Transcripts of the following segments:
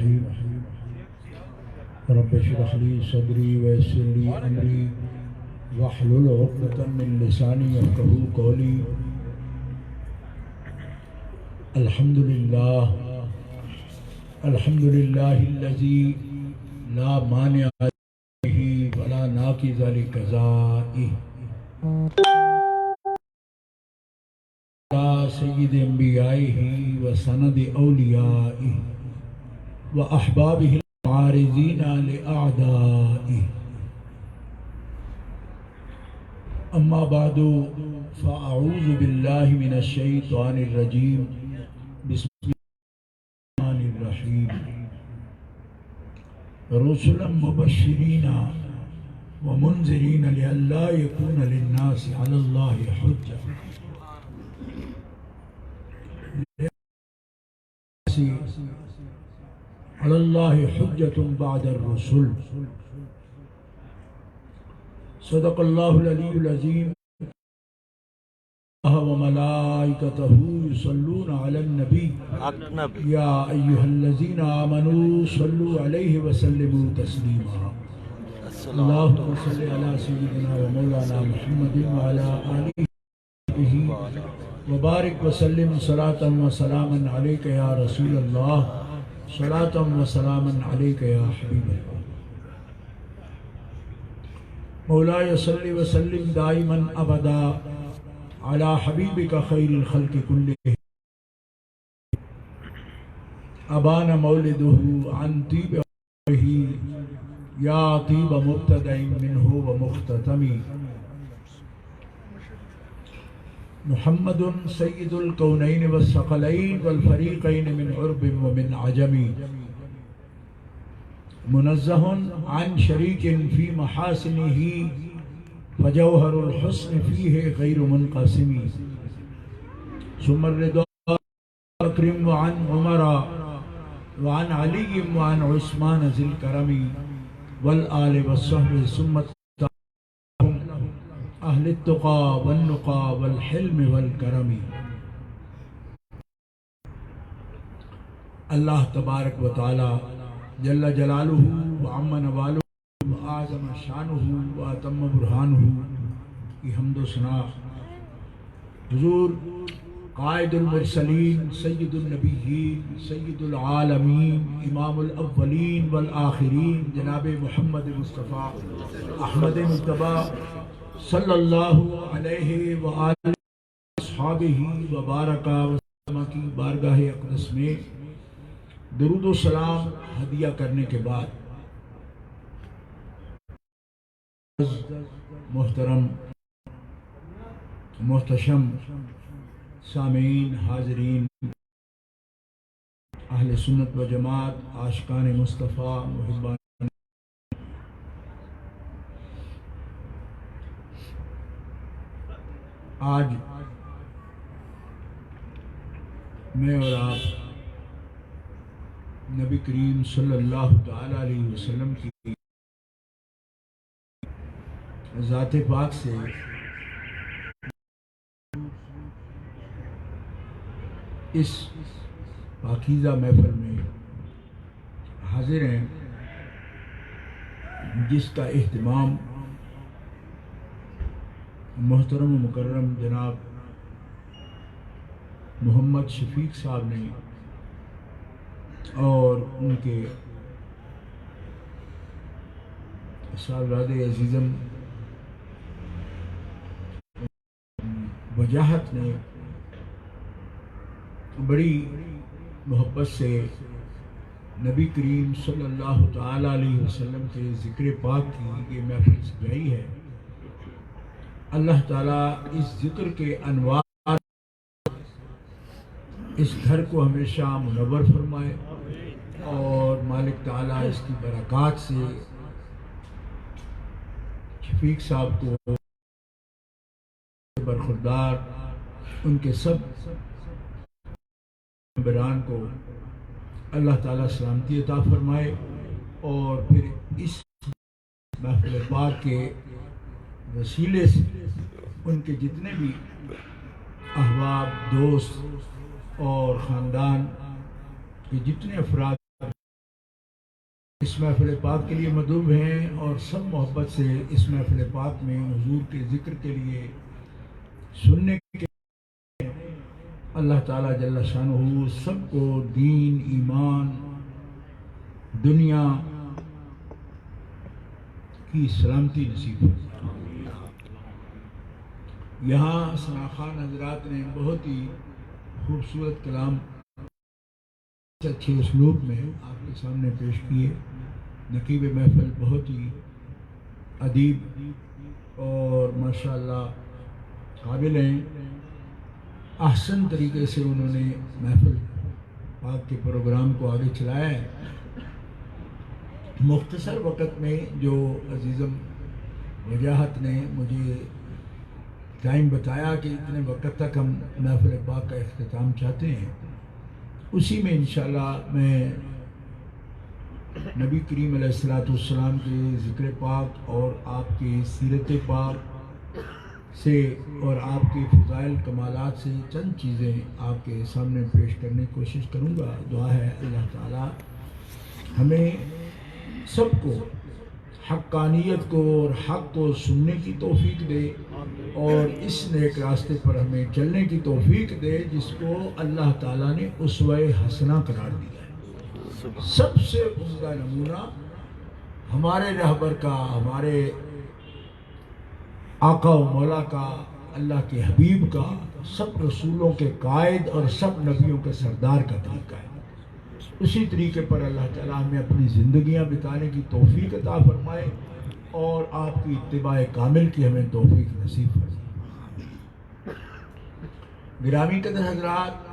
الرحيم رب اشرح لي صدري ويسر لي أمري واحلل عقدة من لساني يفقهوا قولي الحمد لله الذي لا مانع له ولا ناقض لقضائه على سيد انبيائه وسند اولیائه واحبابه العارضين لاعدائه اما بعد فاعوذ بالله من الشیطان الرجیم بسم اللہ الرحمن الرحیم رسلا مبشرین ومنذرین لئلا یکون للناس علی اللہ حجہ علی اللہ حجۃ بعد الرسل صدق اللہ العلی العظیم وملائکتہ یصلون علی النبی یا ایہا الذین آمنوا صلوا علیہ وسلموا تسلیما اللہم صلی علی سیدنا و مولانا محمد وعلی آلہ وبارک وسلم صلاۃ و سلاما علیک یا رسول اللہ صلاۃ و سلاما علیک یا حبیب اللہ مولاي صل وسلم دائما ابدا على حبيبك خير الخلق كلهم ابان مولده عن طيب يا طيب مبتدأ منه ومختتم محمد سيد الكونين والثقلين والفريقين من عرب ومن عجم منزہ عن شریک فی محاسنہ فجوہر الحسن فیہ غیر منقسم ثم الرضا اکرم وعن عمر وعن علی وعن عثمان ذی الکرم والآل والصحب ثم اہل التقى والنقى والحلم والکرم اللہ تبارک و تعالی جل جلالہ وعم نوالہ وآعظم شانہ واتم برہانہ کی حمد و ثنا حضور قائد المرسلین سید النبیین سید العالمین امام الاولین والآخرین جناب محمد مصطفیٰ احمد مجتبی صلی اللہ علیہ وآلہ اصحابہ وبارک وسلم کی بارگاہ اقدس میں درود و سلام ہدیہ کرنے کے بعد محترم محتشم سامعین حاضرین اہل سنت و جماعت عاشقان مصطفیٰ محبان آج میں اور آپ نبی کریم صلی اللہ تعالی علیہ وسلم کی ذات پاک سے اس پاکیزہ محفل میں حاضر ہیں جس کا اہتمام محترم و مکرم جناب محمد شفیق صاحب نے اور ان کے صاحبزادے عزیزم وجاہت نے بڑی محبت سے نبی کریم صلی اللہ تعالی علیہ وسلم کے ذکر پاک کی یہ محفل سجائی ہے۔ اللہ تعالیٰ اس ذکر کے انوار اس گھر کو ہمیشہ منور فرمائے اور مالک تعالیٰ اس کی برکات سے شفیق صاحب کو برخوردار ان کے سب ممبران کو اللہ تعالیٰ سلامتی عطا فرمائے اور پھر اس محفل پاک کے وسیلے سے ان کے جتنے بھی احباب دوست اور خاندان کے جتنے افراد اس محفل پاک کے لیے مدعو ہیں اور سب محبت سے اس محفل پاک میں حضور کے ذکر کے لیے سننے کے اللہ تعالیٰ جل شانہ سب کو دین، ایمان، دنیا کی سلامتی نصیب ہو۔ یہاں ثنا خان حضرات نے بہت ہی خوبصورت کلام اچھے اسلوب میں آپ کے سامنے پیش کیے۔ نقیب محفل بہت ہی ادیب اور ماشاءاللہ قابل ہیں، احسن طریقے سے انہوں نے محفل پاک کے پروگرام کو آگے چلایا ہے۔ مختصر وقت میں جو عزیزم وجاہت نے مجھے ٹائم بتایا کہ اتنے وقت تک ہم محفل پاک کا اختتام چاہتے ہیں، اسی میں انشاءاللہ میں نبی کریم علیہ السلام کے ذکر پاک اور آپ کی سیرت پاک سے اور آپ کے فضائل کمالات سے چند چیزیں آپ کے سامنے پیش کرنے کی کوشش کروں گا۔ دعا ہے اللہ تعالی ہمیں سب کو حقانیت کو اور حق کو سننے کی توفیق دے اور اس نیک راستے پر ہمیں چلنے کی توفیق دے جس کو اللہ تعالیٰ نے اسوہ حسنہ قرار دیا ہے۔ سب سے عمدہ نمونہ ہمارے رہبر کا، ہمارے آقا و مولا کا، اللہ کے حبیب کا، سب رسولوں کے قائد اور سب نبیوں کے سردار کا طریقہ ہے۔ اسی طریقے پر اللہ تعالیٰ ہمیں اپنی زندگیاں بتانے کی توفیق عطا فرمائے اور آپ کی اتباع کامل کی ہمیں توفیق نصیب فرمائے۔ گرامی قدر حضرات،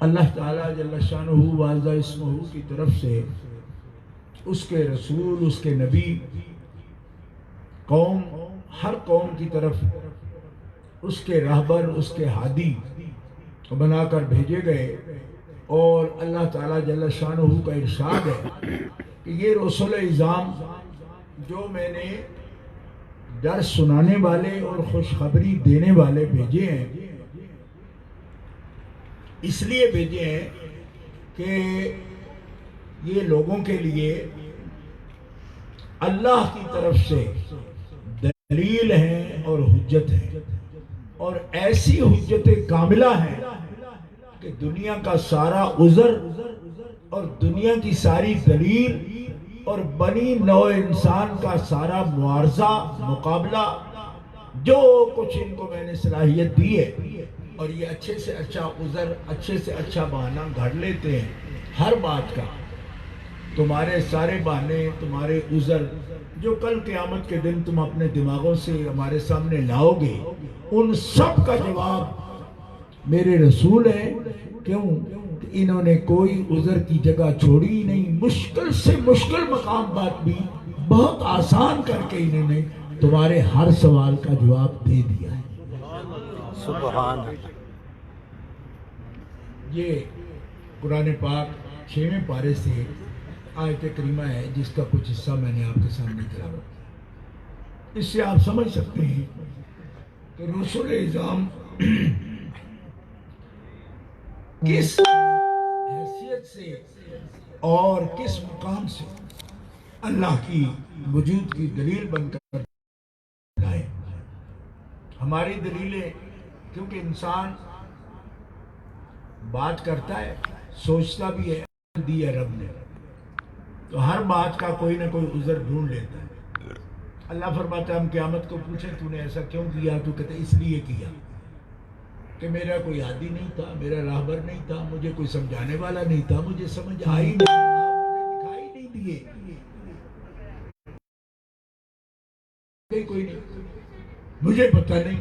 اللہ تعالیٰ جل شانہ واعظ اسمہ کی طرف سے اس کے رسول، اس کے نبی قوم، ہر قوم کی طرف اس کے رہبر، اس کے ہادی بنا کر بھیجے گئے، اور اللہ تعالیٰ جل شانہ کا ارشاد ہے کہ یہ رسول اعظام جو میں نے درس سنانے والے اور خوشخبری دینے والے بھیجے ہیں، اس لیے بھیجے ہیں کہ یہ لوگوں کے لیے اللہ کی طرف سے دلیل ہیں اور حجت ہے، اور ایسی حجت کاملہ ہے کہ دنیا کا سارا عذر اور دنیا کی ساری دلیل اور بنی نوع انسان کا سارا معارضہ، مقابلہ، جو کچھ ان کو میں نے صلاحیت دی ہے، اور یہ اچھے سے اچھا عذر، اچھے سے اچھا بہانہ گھڑ لیتے ہیں ہر بات کا۔ تمہارے سارے بہانے، تمہارے عذر جو کل قیامت کے دن تم اپنے دماغوں سے ہمارے سامنے لاؤ گے، ان سب کا جواب میرے رسول ہیں۔ کیوں؟ کہ انہوں نے کوئی عذر کی جگہ چھوڑی ہی نہیں، مشکل سے مشکل مقام بات بھی بہت آسان کر کے انہوں نے تمہارے ہر سوال کا جواب دے دیا ہے۔ سبحان اللہ۔ یہ قرآن پاک 6ویں پارے سے آیت کریمہ ہے جس کا کچھ حصہ میں نے آپ کے سامنے تلاوت کیا۔ اس سے آپ سمجھ سکتے ہیں کہ رسول اعظام کس حیثیت سے اور کس مقام سے اللہ کی وجود کی دلیل بن کر لائے۔ ہماری دلیلیں، کیونکہ انسان بات کرتا ہے، سوچتا بھی ہے، دی ہے رب نے، تو ہر بات کا کوئی نہ کوئی عذر ڈھونڈ لیتا ہے۔ اللہ فرماتا ہے ہم قیامت کو پوچھیں تو نے ایسا کیوں کیا، تو کہتے اس لیے کیا کہ میرا کوئی ہادی نہیں تھا، میرا راہبر نہیں تھا، مجھے کوئی سمجھانے والا نہیں تھا، مجھے سمجھ آئی نہیں، مجھے دکھائی نہیں دیے، کوئی نہیں، مجھے پتہ نہیں۔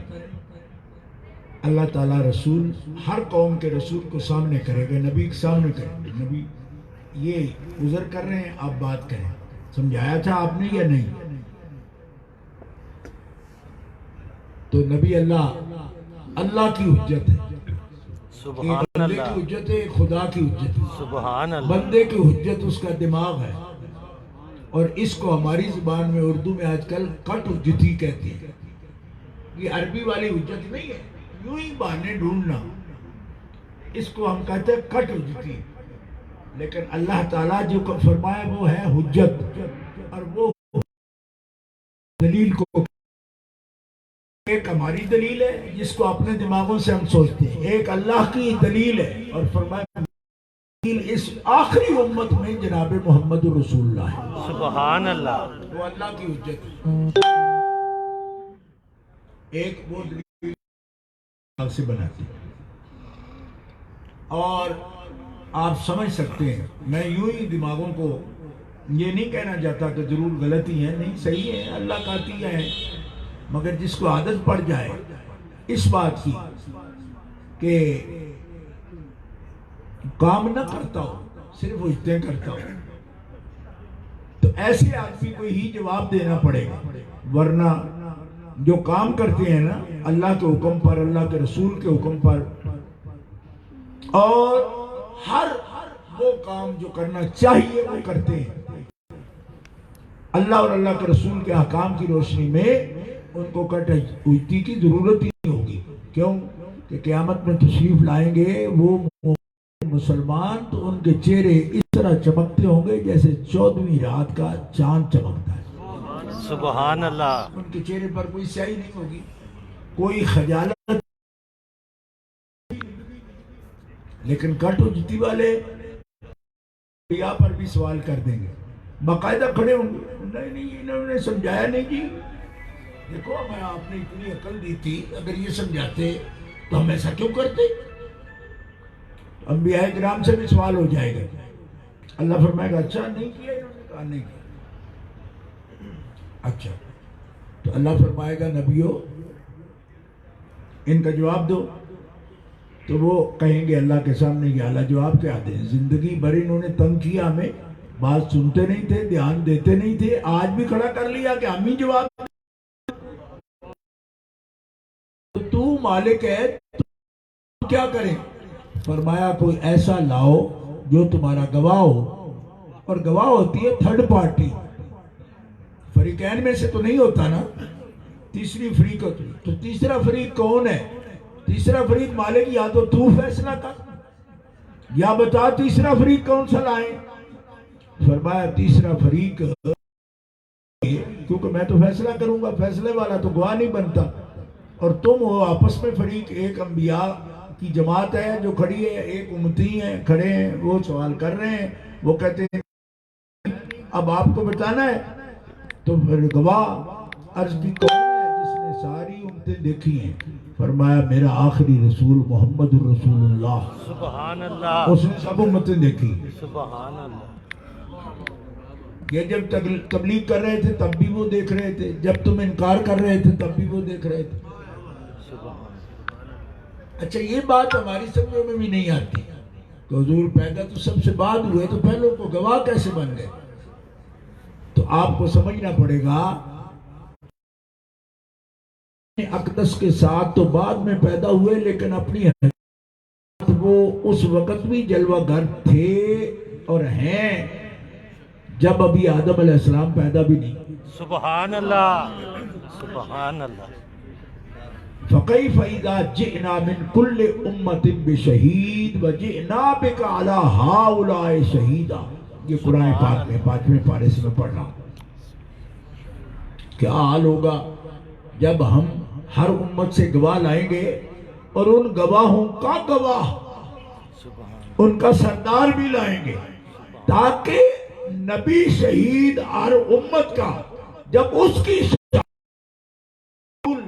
اللہ تعالیٰ رسول ہر قوم کے رسول کو سامنے کرے گا، نبی کے سامنے کرے گا، نبی یہ عذر کر رہے ہیں، آپ بات کریں، سمجھایا تھا آپ نے یا نہیں؟ تو نبی اللہ کی حجت ہے، سبحان بندے اللہ۔ کی حجت ہے، خدا کی حجت ہے۔ سبحان اللہ۔ بندے کی حجت اس کا دماغ ہے، اور اس کو ہماری زبان میں اردو میں آج کل کٹ حجتی کہتے ہیں۔ یہ عربی والی حجت نہیں ہے، یوں ہی بہانے ڈھونڈنا، اس کو ہم کہتے ہیں کٹ حجتی۔ لیکن اللہ تعالیٰ جو فرمائے وہ ہے حجت، اور وہ دلیل کو، ایک ہماری دلیل ہے جس کو اپنے دماغوں سے ہم سوچتے ہیں، ایک اللہ کی دلیل ہے، اور فرمایا دلیل اس آخری امت میں جناب محمد رسول اللہ ہے، سبحان اللہ، وہ اللہ کی حجت ہے۔ ایک وہ دلیل سے بناتی ہے، اور آپ سمجھ سکتے ہیں، میں یوں ہی دماغوں کو یہ نہیں کہنا چاہتا کہ ضرور غلطی ہے، نہیں صحیح ہے، اللہ کا عطیہ ہے، مگر جس کو عادت پڑ جائے اس بات کی کہ کام نہ کرتا ہو، صرف اجتیں کرتا ہو، تو ایسے آدمی کو ہی جواب دینا پڑے گا، ورنہ جو کام کرتے ہیں نا اللہ کے حکم پر، اللہ کے رسول کے حکم پر، اور ہر وہ کام جو کرنا چاہیے وہ کرتے ہیں، اللہ اور اللہ کے رسول کے احکام کی روشنی میں ان کو کٹ اجتی کی ضرورت ہی نہیں ہوگی۔ کیوں کہ قیامت میں تشریف لائیں گے وہ مسلمان، تو ان کے چہرے اس طرح چمکتے ہوں گے جیسے 14ویں رات کا چاند چمکتا ہے، سبحان اللہ، ان کے چہرے پر کوئی سیاہی نہیں ہوگی، کوئی خجالت، لیکن کٹ اجتی والے یہاں پر بھی سوال کر دیں گے، باقاعدہ کھڑے ہوں گے، نہیں انہوں نے سمجھایا نہیں جی، دیکھو میں آپ نے اتنی عقل دی تھی، اگر یہ سمجھاتے تو ہم ایسا کیوں کرتے؟ انبیاء کرام سے بھی سوال ہو جائے گا، اللہ فرمائے گا اچھا نہیں کیا، انہوں نے کہا نہیں کیا، اچھا تو اللہ فرمائے گا نبیوں ان کا جواب دو، تو وہ کہیں گے اللہ کے سامنے کہ اللہ جواب کیا دیں، زندگی بھر انہوں نے تنگ کیا ہمیں، بات سنتے نہیں تھے، دھیان دیتے نہیں تھے، آج بھی کھڑا کر لیا کہ ہم ہی جواب دیں، تو مالک ہے تو کیا کریں؟ فرمایا کوئی ایسا لاؤ جو تمہارا گواہ ہو، اور گواہ ہوتی ہے تھرڈ پارٹی، فریقین میں سے تو نہیں ہوتا نا، تیسری فریق ہوتی، تو تیسرا فریق کون ہے؟ تیسرا فریق مالک، یا تو فیصلہ کر، یا بتا تیسرا فریق کون سا لائیں؟ فرمایا تیسرا فریق، کیونکہ میں تو فیصلہ کروں گا، فیصلے والا تو گواہ نہیں بنتا، اور تم ہو آپس میں فریق، ایک انبیاء کی جماعت ہے جو کھڑی ہے، ایک امتی ہیں کھڑے ہیں، وہ سوال کر رہے ہیں، وہ کہتے ہیں اب آپ کو بتانا ہے، تو پھر گواہ عرض کی کون ہے جس نے ساری امتیں دیکھی ہیں؟ فرمایا میرا آخری رسول محمد الرسول اللہ، سبحان اللہ، اس نے سب امتیں دیکھی، سبحان اللہ، یہ جب تبلیغ کر رہے تھے تب بھی وہ دیکھ رہے تھے، جب تم انکار کر رہے تھے تب بھی وہ دیکھ رہے تھے۔ اچھا یہ بات ہماری سمجھوں میں بھی نہیں آتی کہ حضور پیدا تو سب سے بعد ہوئے، تو پہلوں کو گواہ کیسے بن گئے؟ تو آپ کو سمجھنا پڑے گا اقدس کے ساتھ تو بعد میں پیدا ہوئے، لیکن اپنی حیات وہ اس وقت بھی جلوہ گر تھے اور ہیں جب ابھی آدم علیہ السلام پیدا بھی نہیں۔ سبحان اللہ، سبحان اللہ، فَكَيْفَ إِذَا جِئْنَا مِن كُلِّ أُمَّةٍ بِشَهِيدٍ وَجِئْنَا بِكَ عَلَى هَؤُلَاءِ شَهِيدًا، یہ قرآن پاک میں 5ویں پارے سے میں پڑھ رہا ہوں۔ کیا حال ہوگا جب ہم ہر امت سے گواہ لائیں گے، اور ان گواہوں کا گواہ ان کا سردار بھی لائیں گے، تاکہ نبی شہید ہر امت کا جب اس کی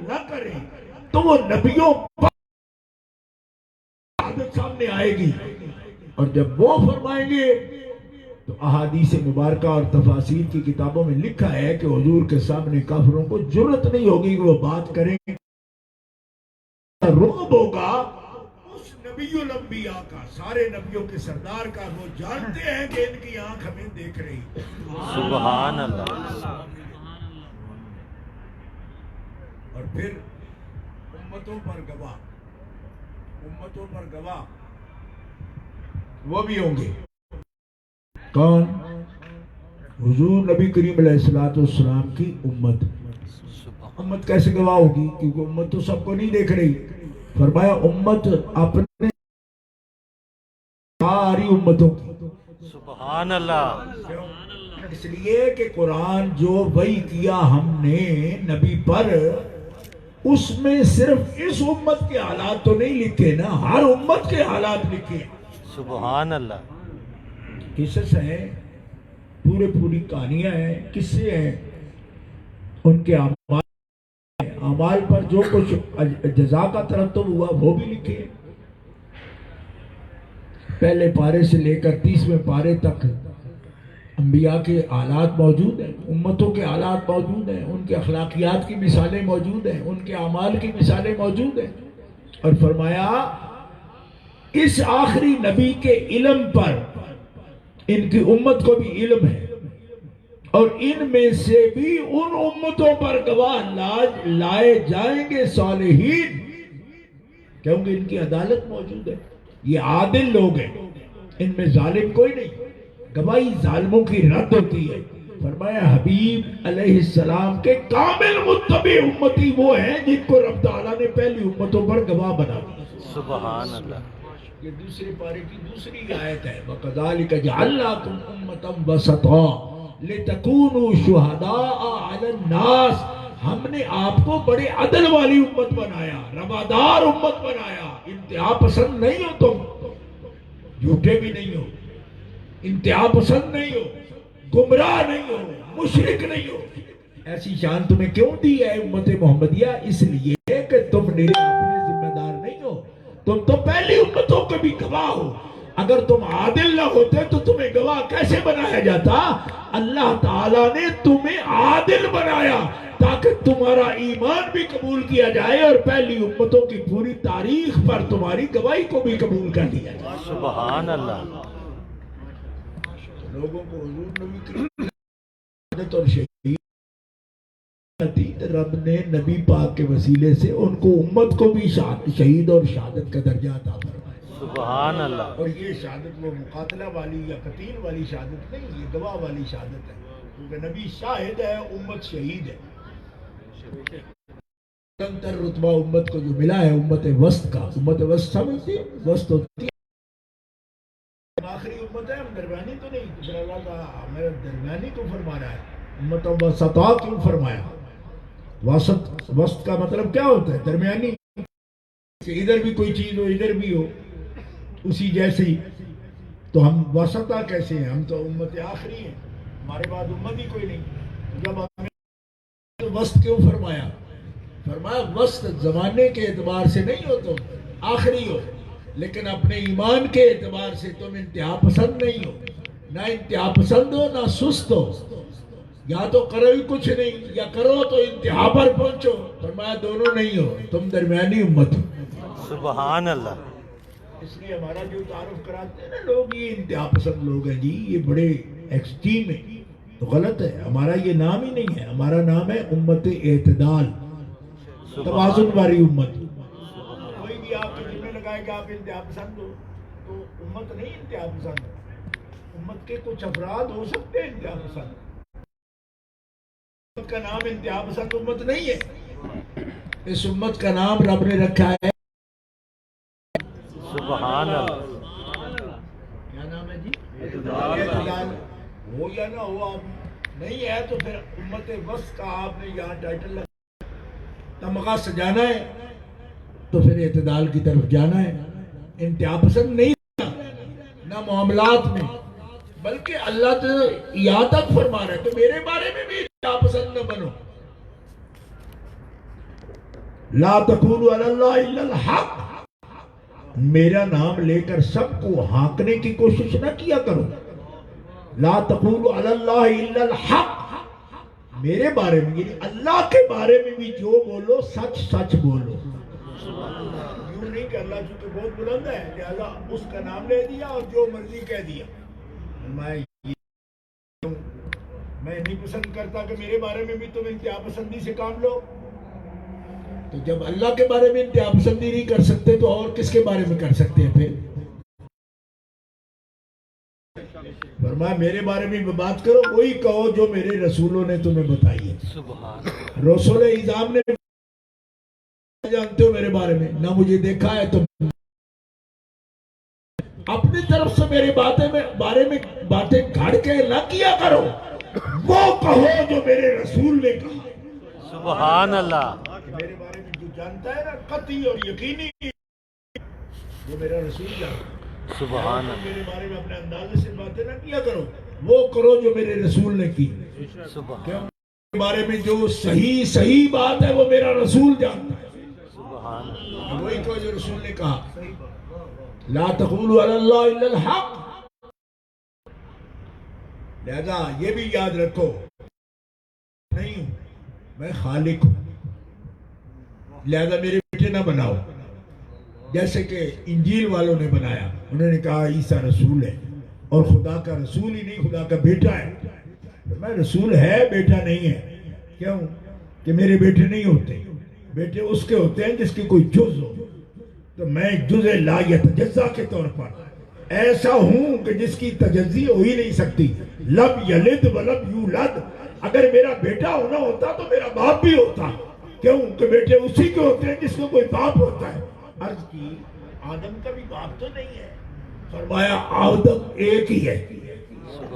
نہ کریں تو وہ نبیوں پر عادت سامنے آئے گی، اور جب وہ فرمائیں گے تو احادیث مبارکہ اور تفاسیر کی کتابوں میں لکھا ہے کہ حضور کے سامنے کافروں کو جرأت نہیں ہوگی کہ وہ بات کریں، رعب ہوگا اس نبی الانبیاء کا، سارے نبیوں کے سردار کا، وہ جانتے ہیں کہ ان کی آنکھ ہمیں دیکھ رہی، سبحان اللہ، اور پھر امتوں پر گواہ، امتوں پر گواہ وہ بھی ہوں گے، کون؟ حضور نبی کریم علیہ السلام کی امت۔ امت کیسے گواہ ہوگی؟ کیونکہ امت تو سب کو نہیں دیکھ رہی، فرمایا امت اپنے ساری امتوں کی سبحان اللہ. اس لیے کہ قرآن جو وحی کیا ہم نے نبی پر، اس میں صرف اس امت کے حالات تو نہیں لکھے نا، ہر امت کے حالات لکھے. سبحان اللہ. قصص ہیں، پوری کہانیاں ہیں، قصے ہیں، ان کے اعمال پر جو کچھ جزا کا ترتب ہوا وہ بھی لکھے. پہلے پارے سے لے کر 30ویں پارے تک انبیاء کے حالات موجود ہیں، امتوں کے حالات موجود ہیں، ان کے اخلاقیات کی مثالیں موجود ہیں، ان کے اعمال کی مثالیں موجود ہیں. اور فرمایا اس آخری نبی کے علم پر ان کی امت کو بھی علم ہے، اور ان میں سے بھی ان امتوں پر گواہ لائے جائیں گے صالحین، کیونکہ ان کی عدالت موجود ہے. یہ عادل لوگ ہیں، ان میں ظالم کوئی نہیں. گواہی ظالموں کی رد ہوتی ہے. فرمایا حبیب علیہ السلام کے کامل متبع امتی وہ ہیں جن کو رب تعالیٰ نے پہلی امتوں پر گواہ بنا دیا. سبحان اللہ. یہ دوسرے پارے کی دوسری آیت ہے. وَكَذَلِكَ جَعَلْنَاكُمْ أُمَّةً وَسَطًا لِتَكُونُوا شُهَدَاءَ عَلَى النَّاسِ. ہم نے آپ کو بڑے عدل والی امت بنایا، روادار امت بنایا. انتہا پسند نہیں ہو تم، جھوٹے بھی نہیں ہو، انتہا پسند نہیں ہو، گمراہ نہیں ہو، مشرک نہیں ہو. ایسی شان تمہیں کیوں دی ہے امت محمدیہ؟ اس لیے کہ تم میرے اپنے ذمہ دار نہیں ہو، تم تو پہلی امتوں کے بھی گواہ ہو. اگر تم عادل نہ ہوتے تو تمہیں گواہ کیسے بنایا جاتا؟ اللہ تعالیٰ نے تمہیں عادل بنایا تاکہ تمہارا ایمان بھی قبول کیا جائے اور پہلی امتوں کی پوری تاریخ پر تمہاری گواہی کو بھی قبول کر لیا جائے. سبحان اللہ. لوگوں کو حضور نبی کی شہادت اور شہید رب نے نبی پاک کے وسیلے سے ان کو امت کو بھی شہید اور شہادت کا درجہ عطا فرمایا. سبحان اللہ. اور یہ شہادت وہ مقاتلہ والی یا قتیل والی شہادت نہیں، یہ گواہ والی شہادت ہے، کیونکہ نبی شاہد ہے، امت شہید ہے. تر رتبہ امت کو جو ملا ہے امت وسط کا. امت وسط سمجھتی ہے؟ وسط ہوتی ہے آخری امت ہے، ہم درمیانی تو نہیں. پھر اللہ کا ہمیں درمیانی کو فرما رہا ہے، امت وسطا کیوں فرمایا؟ وسط کا مطلب کیا ہوتا ہے؟ درمیانی، کہ ادھر بھی کوئی چیز ہو ادھر بھی ہو اسی جیسی. تو ہم وسطا کیسے ہیں؟ ہم تو امت آخری ہیں، ہمارے بعد امت ہی کوئی نہیں. جب ہمیں وسط کیوں فرمایا؟ فرمایا وسط زمانے کے اعتبار سے نہیں ہو، تم آخری ہو، لیکن اپنے ایمان کے اعتبار سے تم انتہا پسند نہیں ہو. نہ انتہا پسند ہو نہ سست ہو. یا تو کرو ہی کچھ نہیں، یا کرو تو انتہا پر پہنچو. فرمایا دونوں نہیں ہو، تم درمیانی امت ہو. سبحان اللہ. اس لیے ہمارا جو تعارف کراتے ہیں نا لوگ، یہ انتہا پسند لوگ ہیں جی، یہ بڑے ایکسٹریم ہیں، تو غلط ہے. ہمارا یہ نام ہی نہیں ہے، ہمارا نام ہے امت اعتدال، توازن والی امت. کوئی بھی آپ کے ذمہ لگائے کہ آپ انتہا پسند ہو، تو امت نہیں انتہا پسند. امت کے کچھ افراد ہو سکتے ہیں انتہا پسند، امت کا نام انتہا پسند امت نہیں ہے. اس امت کا نام رب نے رکھا ہے سبحان اللہ. کیا نام ہے جی؟ اعتدال. ہو یا نہ ہو، آپ نہیں ہے تو پھر امت وسط کا آپ نے یہاں ٹائٹل لگا. تمغہ سجانا ہے تو پھر اعتدال کی طرف جانا ہے. انتہا پسند نہیں نہ معاملات میں، بلکہ اللہ تو یہاں تک فرما رہا ہے کہ میرے بارے میں بھی انتہا پسند نہ بنو. لا تقولوا علی اللہ الا الحق. میرا نام لے کر سب کو ہانکنے کی کوشش نہ کیا کرو. لا تقولوا علی اللہ الا الحق. میرے بارے میں یعنی اللہ کے بارے میں بھی جو بولو سچ سچ بولو. یوں نہیں کہ اللہ چونکہ بہت بلند ہے لہذا اس کا نام لے دیا اور جو مرضی کہہ دیا. میں نہیں پسند کرتا کہ میرے بارے میں بھی تم انتہا پسندی سے کام لو. تو جب اللہ کے بارے میں انتہا پسندی نہیں کر سکتے تو اور کس کے بارے میں کر سکتے ہیں پھر؟ فرمایا میرے بارے میں بات کرو، وہی کہو جو میرے رسولوں نے تمہیں بتائی ہے. سبحان. رسول اعظام نے جانتے ہو میرے بارے میں، نہ مجھے دیکھا ہے تم. اپنی طرف سے میرے بارے میں باتیں گھڑ کے نہ کیا کرو، وہ کہو جو میرے رسول نے کہا۔ سبحان اللہ، میرے بارے میں جو جانتا ہے نا قطعی اور یقینی، وہ میرا رسول جانتا ہے۔ سبحان اللہ، میرے بارے میں اپنے اندازے سے باتیں نہ کیا کرو، وہ کرو جو میرے رسول نے کی۔ سبحان کیوں؟ میرے بارے میں جو صحیح بات ہے وہ میرا رسول جانتا ہے۔ سبحان اللہ، وہی کو جو رسول نے کہا لا تقولوا علی اللہ الا الحق، لہذا یہ بھی یاد رکھو نہیں ہوں میں خالق ہوں، لہذا میرے بیٹے نہ بناؤ، جیسے کہ انجیل والوں نے بنایا۔ انہوں نے کہا عیسیٰ رسول ہے اور خدا کا رسول ہی نہیں، خدا کا بیٹا ہے۔ میں رسول ہے، بیٹا نہیں ہے۔ کیوں کہ میرے بیٹے نہیں ہوتے، بیٹے اس کے ہوتے ہیں جس کی کوئی جز ہو، تو میں جز لا یتجزا کے طور پر ایسا ہوں کہ جس کی تجزی ہو ہی نہیں سکتی۔ لم یلد ولم یولد، اگر میرا بیٹا ہونا ہوتا تو میرا باپ بھی ہوتا۔ کیوں کہ بیٹے اسی کے ہوتے ہیں جس کو کوئی باپ ہوتا ہے۔ عرض کی آدم کا بھی باپ تو نہیں ہے، فرمایا آدم ایک ہی ہے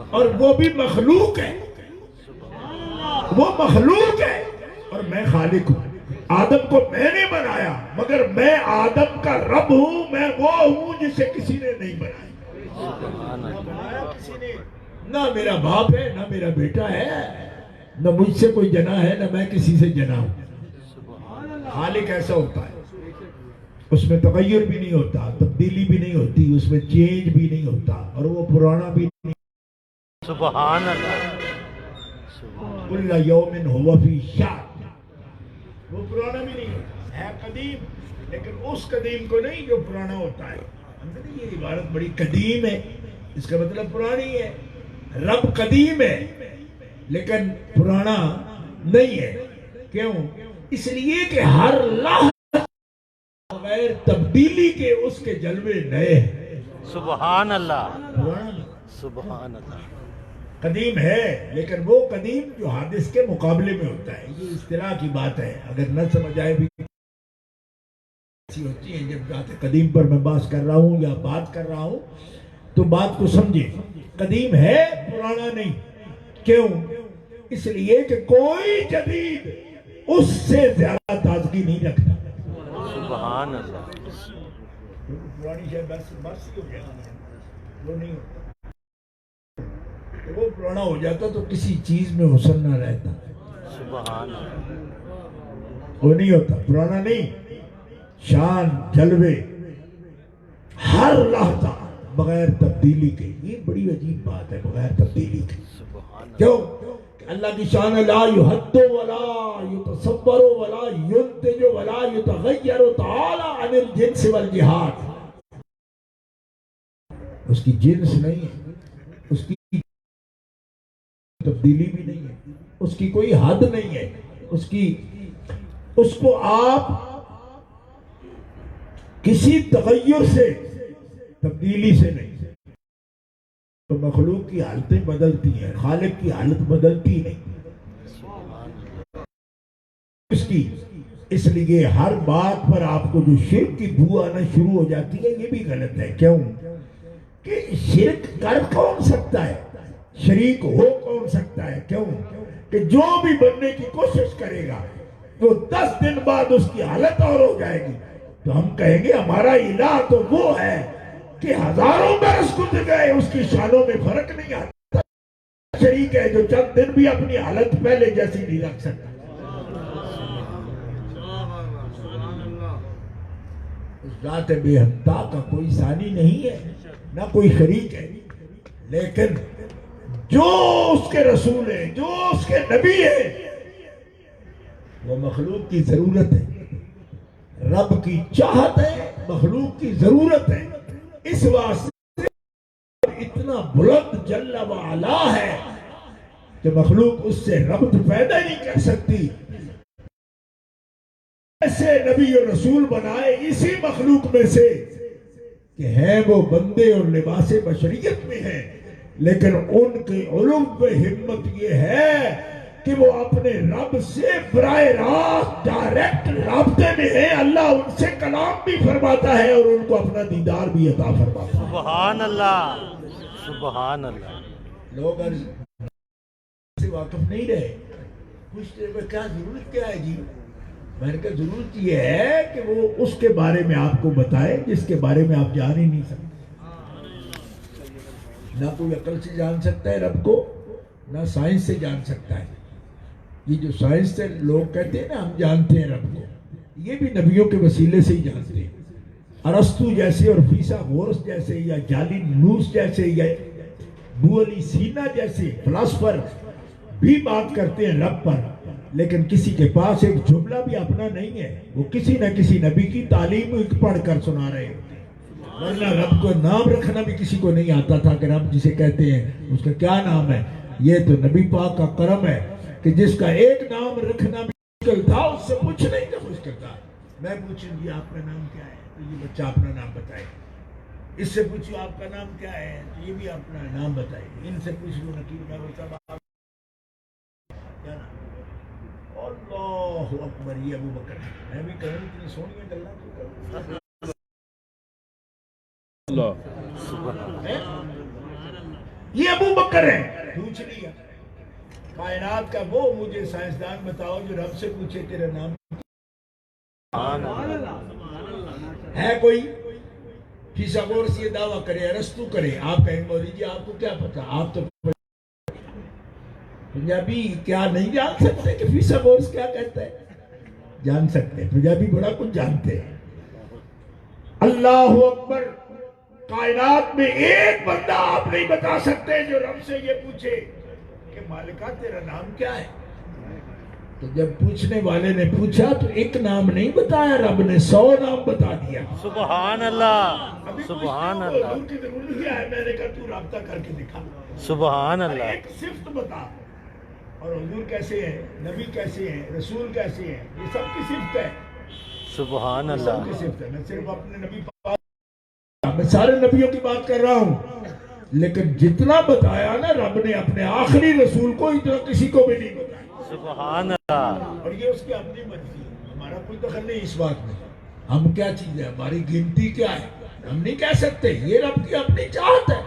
اور وہ بھی مخلوق ہے، وہ مخلوق ہے اور میں خالق ہوں۔ آدم کو میں نے بنایا، مگر میں آدم کا رب ہوں، میں وہ ہوں جسے کسی نے نہیں بنایا۔ نہ بنایا کسی نے، نہ میرا باپ ہے، نہ میرا بیٹا ہے، نہ مجھ سے کوئی جنا ہے، نہ میں کسی سے جنا ہوں۔ خالق ایسا ہوتا ہے، اس میں تغیر بھی نہیں ہوتا، تبدیلی بھی نہیں ہوتی، اس میں چینج بھی نہیں ہوتا، اور وہ پرانا بھی نہیں۔ سبحان اللہ، کل یوم ہوا فی شأن، وہ پرانا بھی نہیں ہوتا، ہے قدیم، لیکن اس قدیم کو نہیں جو پرانا ہوتا ہے۔ یہ عبارت بڑی قدیم ہے، اس کا مطلب پرانی ہے۔ رب قدیم ہے لیکن پرانا نہیں ہے۔ کیوں؟ اس لیے کہ ہر لحظہ بغیر تبدیلی کے اس کے جلوے نئے ہیں۔ سبحان اللہ، پرانا نہیں، سبحان اللہ، قدیم ہے لیکن وہ قدیم جو حادث کے مقابلے میں ہوتا ہے۔ یہ اصطلاح کی بات ہے، اگر نہ سمجھ آئے بھی ایسی ہوتی ہیں۔ جب بات قدیم پر میں بات کر رہا ہوں یا بات کر رہا ہوں تو بات کو سمجھے، قدیم ہے پرانا نہیں۔ کیوں؟ اس لیے کہ کوئی جدید اس سے زیادہ تازگی نہیں رکھتا۔ سبحان اللہ، پرانی شاید بس ہو جاتی ہے، وہ نہیں ہوتا۔ وہ پرانا ہو جاتا تو کسی چیز میں حسن نہ رہتا، سبحان اللہ، وہ نہیں ہوتا، پرانا نہیں۔ شان جلوے ہر لحظہ بغیر تبدیلی کے، یہ بڑی عجیب بات ہے، بغیر تبدیلی کے۔ کیوں؟ اللہ کی شان لا یحد ولا یتصور ولا ینتج ولا یتغیر تعالی عن الجنس والجہاد۔ اس کی جنس نہیں ہے، اس کی تبدیلی بھی نہیں ہے، اس کی کوئی حد نہیں ہے، اس کو آپ کسی تغیر سے، تبدیلی سے نہیں۔ تو مخلوق کی حالتیں بدلتی ہیں، خالق کی حالت بدلتی نہیں اس لیے ہر بات پر آپ کو جو شرک کی بو آنا شروع ہو جاتی ہے، یہ بھی غلط ہے۔ کیوں کہ شرک کر کون سکتا ہے، شریک ہو کون سکتا ہے؟ کیوں کہ جو بھی بننے کی کوشش کرے گا تو 10 دن بعد اس کی حالت اور ہو جائے گی، تو ہم کہیں گے ہمارا الہ تو وہ ہے کہ ہزاروں برس گزر گئے، اس کی شانوں میں فرق نہیں آتا۔ شریک ہے جو چند دن بھی اپنی حالت پہلے جیسی نہیں رکھ سکتا۔ اس ذات بے حدہ کا کوئی ثانی نہیں ہے، نہ کوئی شریک ہے، لیکن جو اس کے رسول ہے، جو اس کے نبی ہے، وہ مخلوق کی ضرورت ہے۔ رب کی چاہت ہے، مخلوق کی ضرورت ہے۔ اس واسطے اتنا بلند جل و علا ہے کہ مخلوق اس سے ربط پیدا نہیں کر سکتی۔ ایسے نبی اور رسول بنائے اسی مخلوق میں سے کہ ہیں وہ بندے اور لباس بشریت میں ہیں، لیکن ان کے علم و ہمت یہ ہے کہ وہ اپنے رب سے براہ راست ڈائریکٹ رابطے میں ہیں. اللہ ان سے کلام بھی فرماتا ہے اور ان کو اپنا دیدار بھی عطا فرماتا ہے. سبحان اللہ سبحان اللہ. لوگ سے واقف نہیں رہے. پوچھتے ہیں کیا ضرورت کیا ہے جی؟ میں نے کہا ضرورت یہ ہے کہ وہ اس کے بارے میں آپ کو بتائے جس کے بارے میں آپ جان ہی نہیں سکتے. نہ کوئی عقل سے جان سکتا ہے رب کو، نہ سائنس سے جان سکتا ہے. یہ جو سائنس سے لوگ کہتے ہیں نا ہم جانتے ہیں رب کو، یہ بھی نبیوں کے وسیلے سے ہی جانتے ہیں. ارسطو جیسے اور فیثاغورس جیسے یا جالینوس جیسے یا ابو علی سینا جیسے فلاسفر بھی بات کرتے ہیں رب پر، لیکن کسی کے پاس ایک جملہ بھی اپنا نہیں ہے. وہ کسی نہ کسی نبی کی تعلیم پڑھ کر سنا رہے ہوتے ہیں. ورنہ رب کو نام رکھنا بھی کسی کو نہیں آتا تھا کہ رب جسے کہتے ہیں اس کا کیا نام ہے. یہ تو نبی پاک کا کرم ہے کہ جس کا ایک نام رکھنا بھی مشکل تھا اس سے پوچھنا ہی نہ مشکل تھا. میں پوچھوں جی آپ کا نام کیا ہے تو یہ بچہ اپنا نام بتائے. اس سے پوچھو آپ کا نام کیا ہے تو یہ بھی اپنا نام بتائے. ان سے پوچھ لو نقیب صاحب کیا نام. اللہ اکبر. یہ ابو بکر ہے. میں بھی کہوں اتنی سونی گلا یہ ابو بکر ہے. پوچھ لیا کائنات کا وہ مجھے سائنسدان بتاؤ جو رب سے پوچھے تیرا نام ہے. کوئی فیثاغورس یہ دعویٰ کرے، ارسطو کرے، آپ کہیں مولوی جی آپ کو کیا پتا. آپ تو پنجابی کیا نہیں جان سکتے کہ فیثاغورس کیا کہتا ہے؟ جان سکتے. پنجابی بڑا کچھ جانتے ہیں. اللہ اکبر. کائنات میں ایک بندہ آپ نہیں بتا سکتے جو رب سے یہ پوچھے کہ مالکہ تیرا نام کیا ہے. تو جب پوچھنے والے نے پوچھا تو ایک نام نہیں بتایا، رب نے 100 نام بتا دیا. سبحان اللہ سبحان اللہ. حضور کی ضرورت کیا ہے؟ میں نے کہا تو رابطہ کر کے دکھا. سبحان اللہ. ایک صفت بتا. اور حضور کیسے ہیں، نبی کیسے ہیں، رسول کیسے ہیں، یہ سب کی صفت ہے. سبحان سب اللہ. کی صفت ہے. میں صرف اپنے نبی میں سارے نبیوں کی بات کر رہا ہوں، لیکن جتنا بتایا نا رب نے اپنے آخری رسول کو اتنا کسی کو بھی نہیں بتایا. سبحان اللہ. اور یہ اس کی اپنی مرضی ہے. ہمارا کوئی دخل نہیں اس بات میں. ہم کیا چیز ہے، ہماری گنتی کیا ہے ہم نہیں کہہ سکتے. یہ رب کی اپنی چاہت ہے.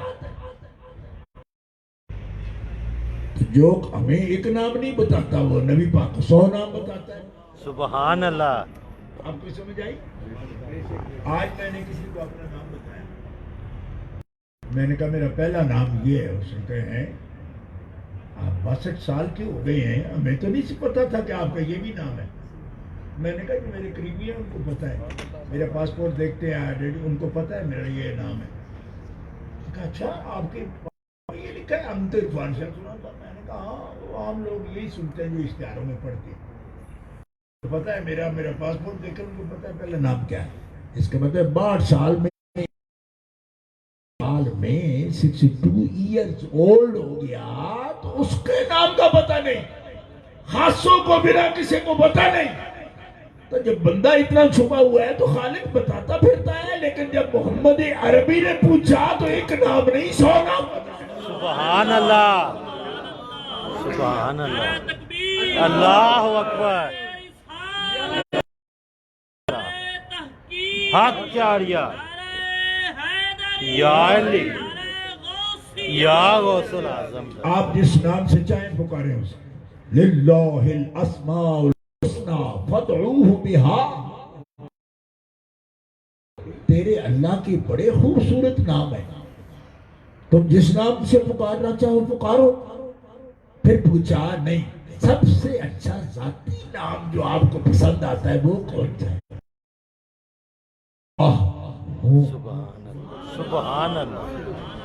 جو ہمیں ایک نام نہیں بتاتا وہ نبی پاک کو 100 نام بتاتا ہے. سبحان اللہ. آپ کو سمجھ آئی؟ آج میں نے کسی کو اپنا نام بتایا. میں نے کہا میرا پہلا نام یہ ہے. اس نے کہا ہے آپ 62 سال کے ہو گئے ہیں، ہمیں تو نہیں پتا تھا کہ آپ کا یہ بھی نام ہے. میں نے کہا کہ میرے قریبی ہیں ان کو پتا ہے، میرا پاسپورٹ دیکھتے ہیں ان کو پتا ہے میرا یہ نام ہے. کہا اچھا آپ کے یہ لکھا ہے امت عرفان شاہ سنا تھا. میں نے کہا ہاں وہ عام لوگ یہی سنتے ہیں جو اشتہاروں میں پڑھتے ہیں. تو پتا ہے میرا پاسپورٹ دیکھ کر ان کو پتا ہے پہلا نام کیا ہے. اس کا مطلب 62 سال میں 62 ایئرز اولڈ ہو گیا تو اس کے نام کا پتہ نہیں. خاصوں کو بنا کسی کو پتہ نہیں. تو جب بندہ اتنا چھپا ہوا ہے تو خالق بتاتا پھرتا ہے. لیکن جب محمد عربی نے پوچھا تو ایک نام نہیں 100 نام بتایا. سبحان اللہ سبحان اللہ. اللہ اکبر. حق جاریہ یا علی یا غوث العظم. آپ جس نام سے چاہیں پکاریں اسے. للہ الاسماء الحسنى فادعوہ بہا. تیرے اللہ کے بڑے خوبصورت نام ہیں، تم جس نام سے پکارنا چاہو پکارو. پھر پوچھا نہیں سب سے اچھا ذاتی نام جو آپ کو پسند آتا ہے وہ کون سا ہے؟ سبحان اللہ سبحان اللہ.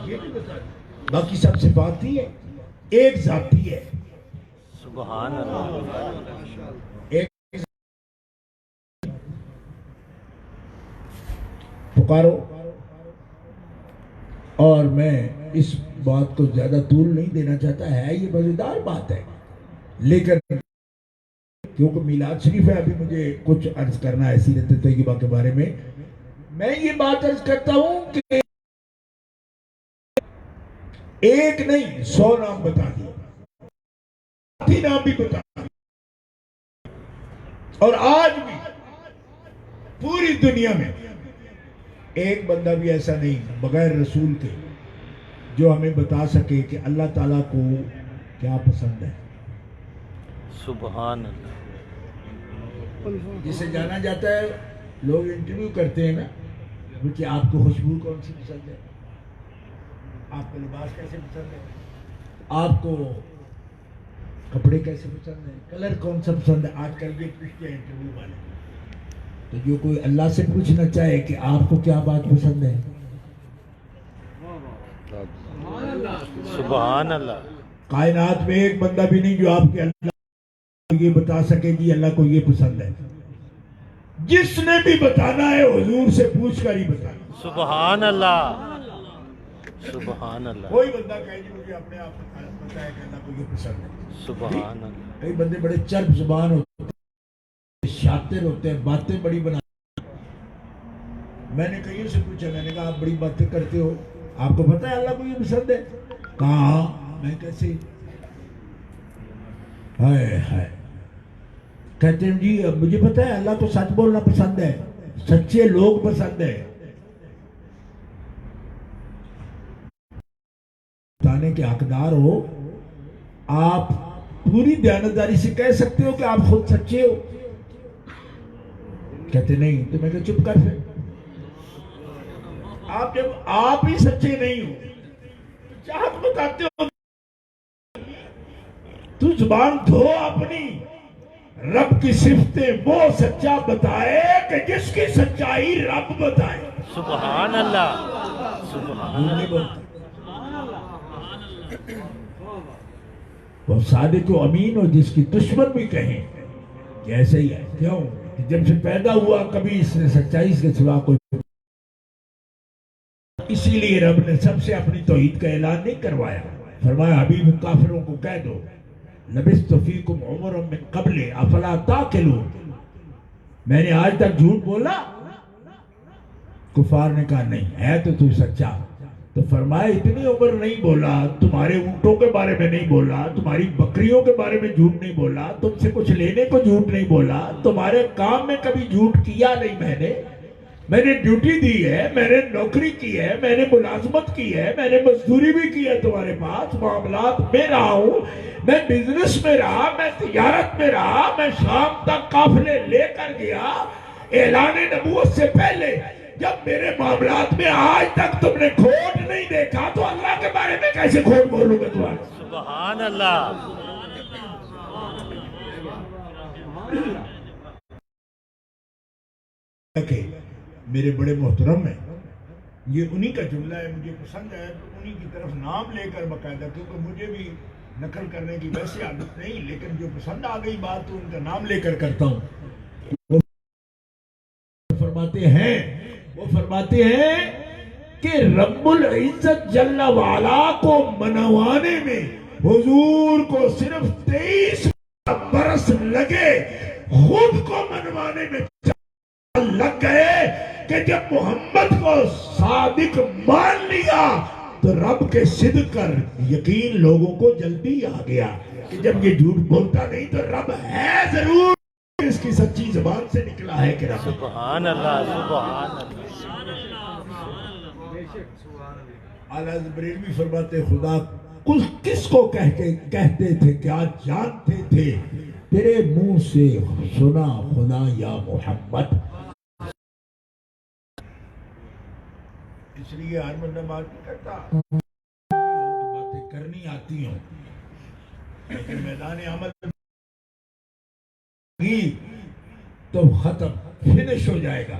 یہ بھی بتا دیں. باقی سب صفات ہی ہے، ایک ذاتی ہے. سبحان اللہ. ایک پکارو. اور میں اس بات کو زیادہ طول نہیں دینا چاہتا ہے، یہ مزیدار بات ہے، لیکن کیونکہ میلاد شریف ہے ابھی مجھے کچھ عرض کرنا ہے سیرت طیبہ کے بارے میں. میں یہ بات عرض کرتا ہوں کہ ایک نہیں 100 نام بتا دیا. ذاتی نام بھی بتا. اور آج بھی پوری دنیا میں ایک بندہ بھی ایسا نہیں بغیر رسول کے جو ہمیں بتا سکے کہ اللہ تعالیٰ کو کیا پسند ہے. سبحان اللہ. جسے جانا جاتا ہے لوگ انٹرویو کرتے ہیں نا کہ آپ کو خوشبو کون سی پسند ہے, آپ کو لباس کیسے پسند ہے, آپ کو کپڑے کیسے پسند ہیں, کلر کون سا پسند ہے. آج کل یہ پوچھتے ہیں انٹرویو والے. تو جو کوئی اللہ سے پوچھنا چاہے کہ آپ کو کیا بات پسند ہے, سبحان اللہ. کائنات میں ایک بندہ بھی نہیں جو آپ کے اللہ کو یہ بتا سکے جی اللہ کو یہ پسند ہے. جس نے بھی بتانا ہے حضور سے پوچھ کر ہی بتانا. سبحان اللہ. سبحان اللہ. کوئی بندہ کہے جی مجھے اپنے آپ کو پتا ہے کہ اللہ کو یہ پسند ہے. سبحان اللہ. کئی بندے بڑے چرب زبان ہوتے ہیں, شاطر ہوتے ہیں, باتیں بڑی بنا. میں نے کئیوں سے پوچھا, میں نے کہا آپ بڑی باتیں کرتے ہو, آپ کو پتا ہے اللہ کو یہ پسند ہے؟ کہاں, میں کیسے, ہائے ہائے. کہتے ہیں جی مجھے پتا ہے اللہ کو سچ بولنا پسند ہے, سچے لوگ پسند ہے. بتانے کے حقدار ہو, آپ پوری دیانتداری سے کہہ سکتے ہو کہ آپ خود سچے ہو. کہتے نہیں, تو میں کہا چپ کر پھر. آپ جب آپ ہی سچے نہیں ہو کیا حق بتاتے ہو. تو زبان دھو اپنی. رب کی صفتیں وہ سچا بتائے کہ جس کی سچائی رب بتائے. سبحان اللہ. سبحان اللہ. وہ صادق و امین ہو جس کی دشمن بھی کہیں کہ ایسے ہی ہے. کیوں کہ جب سے پیدا ہوا کبھی اس نے سچائی کے سوا کوئی. اسی لیے رب نے سب سے اپنی توحید کا اعلان نہیں کروایا. فرمایا حبیب کافروں کو کہہ دو لبثت فیکم عمرا من قبل افلا تعقلون. میں نے آج تک جھوٹ بولا؟ کفار نے کہا نہیں ہے تو سچا. تو فرمایا اتنی عمر نہیں بولا, تمہارے اونٹوں کے بارے میں نہیں بولا, تمہاری بکریوں کے بارے میں جھوٹ نہیں بولا, تم سے کچھ لینے کو جھوٹ نہیں بولا, تمہارے کام میں کبھی جھوٹ کیا نہیں. میں نے ڈیوٹی دی ہے, میں نے نوکری کی ہے, میں نے ملازمت کی ہے, میں نے مزدوری بھی کی ہے تمہارے پاس, معاملات میں رہا ہوں, میں بزنس میں رہا, میں تجارت میں رہا, میں شام تک قافلے لے کر گیا. اعلان نبوت سے پہلے جب میرے معاملات میں آج تک تم نے کھوٹ نہیں دیکھا تو اللہ کے بارے میں کیسے کھوٹ بولوں گا تمہارے. سبحان اللہ. میرے بڑے محترم ہیں, یہ انہی کا جملہ ہے, مجھے پسند ہے تو انہی کی طرف نام لے کر باقاعدہ, کیونکہ مجھے بھی نقل کرنے کی ویسی عادت نہیں, لیکن جو پسند آ گئی بات تو ان کا نام لے کر کرتا ہوں. وہ فرماتے ہیں کہ رب العزت جل وعلا کو منوانے میں حضور کو صرف 23 برس لگے, خود کو منوانے میں لگ گئے کہ جب محمد کو صادق مان لیا تو رب کے صدق کر یقین لوگوں کو جلدی آ گیا کہ جب یہ جھوٹ بولتا نہیں تو رب ہے ضرور, اس کی سچی زبان سے نکلا ہے کہ رب. سبحان اللہ. سبحان اللہ. اعلیٰ بریلوی فرماتے خدا کس کو کہتے تھے کیا جانتے تھے, تیرے منہ سے سنا خدا یا محمد. اس لیے ہر بندہ بات نہیں کرتا, باتیں کرنی آتی ہوں لیکن میدان عمل تو ختم فنش ہو جائے گا.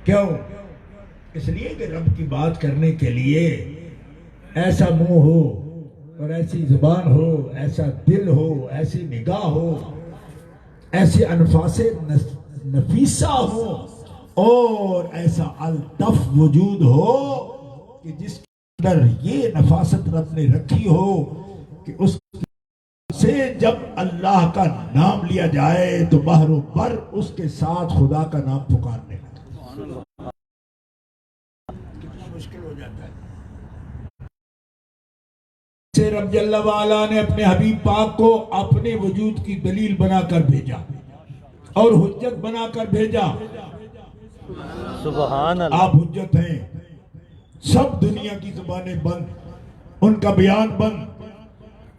کیوں؟ اس لیے کہ رب کی بات کرنے کے لیے ایسا منہ ہو اور ایسی زبان ہو, ایسا دل ہو, ایسی نگاہ ہو, ایسے انفاس نفیسہ ہو اور ایسا الطف وجود ہو کہ جس کے اندر یہ نفاست رب نے رکھی ہو کہ اس سے جب اللہ کا نام لیا جائے تو بحر و بر اس کے ساتھ خدا کا نام پکارنے لگتا. کتنا مشکل ہو جاتا ہے. سے رب جل وعلا نے اپنے حبیب پاک کو اپنے وجود کی دلیل بنا کر بھیجا اور حجت بنا کر بھیجا. سبحان اللہ. آپ حجت ہیں. سب دنیا کی زبانیں بند, ان کا بیان بند.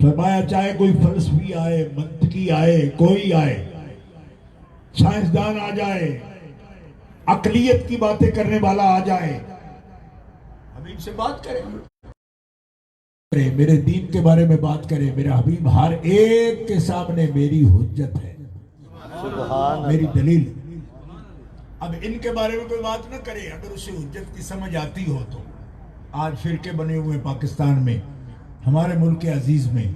فرمایا چاہے کوئی فلسفی آئے, منطقی آئے, کوئی آئے, سائنسدان آ جائے, عقلیت کی باتیں کرنے والا آ جائے, حبیب سے بات کرے, میرے دین کے بارے میں بات کرے. میرا حبیب ہر ایک کے سامنے میری حجت ہے, میری دلیل. اب ان کے بارے میں کوئی بات نہ کرے اگر اسے حجت کی سمجھ آتی ہو تو. آج فرقے بنے ہوئے پاکستان میں, ہمارے ملک عزیز میں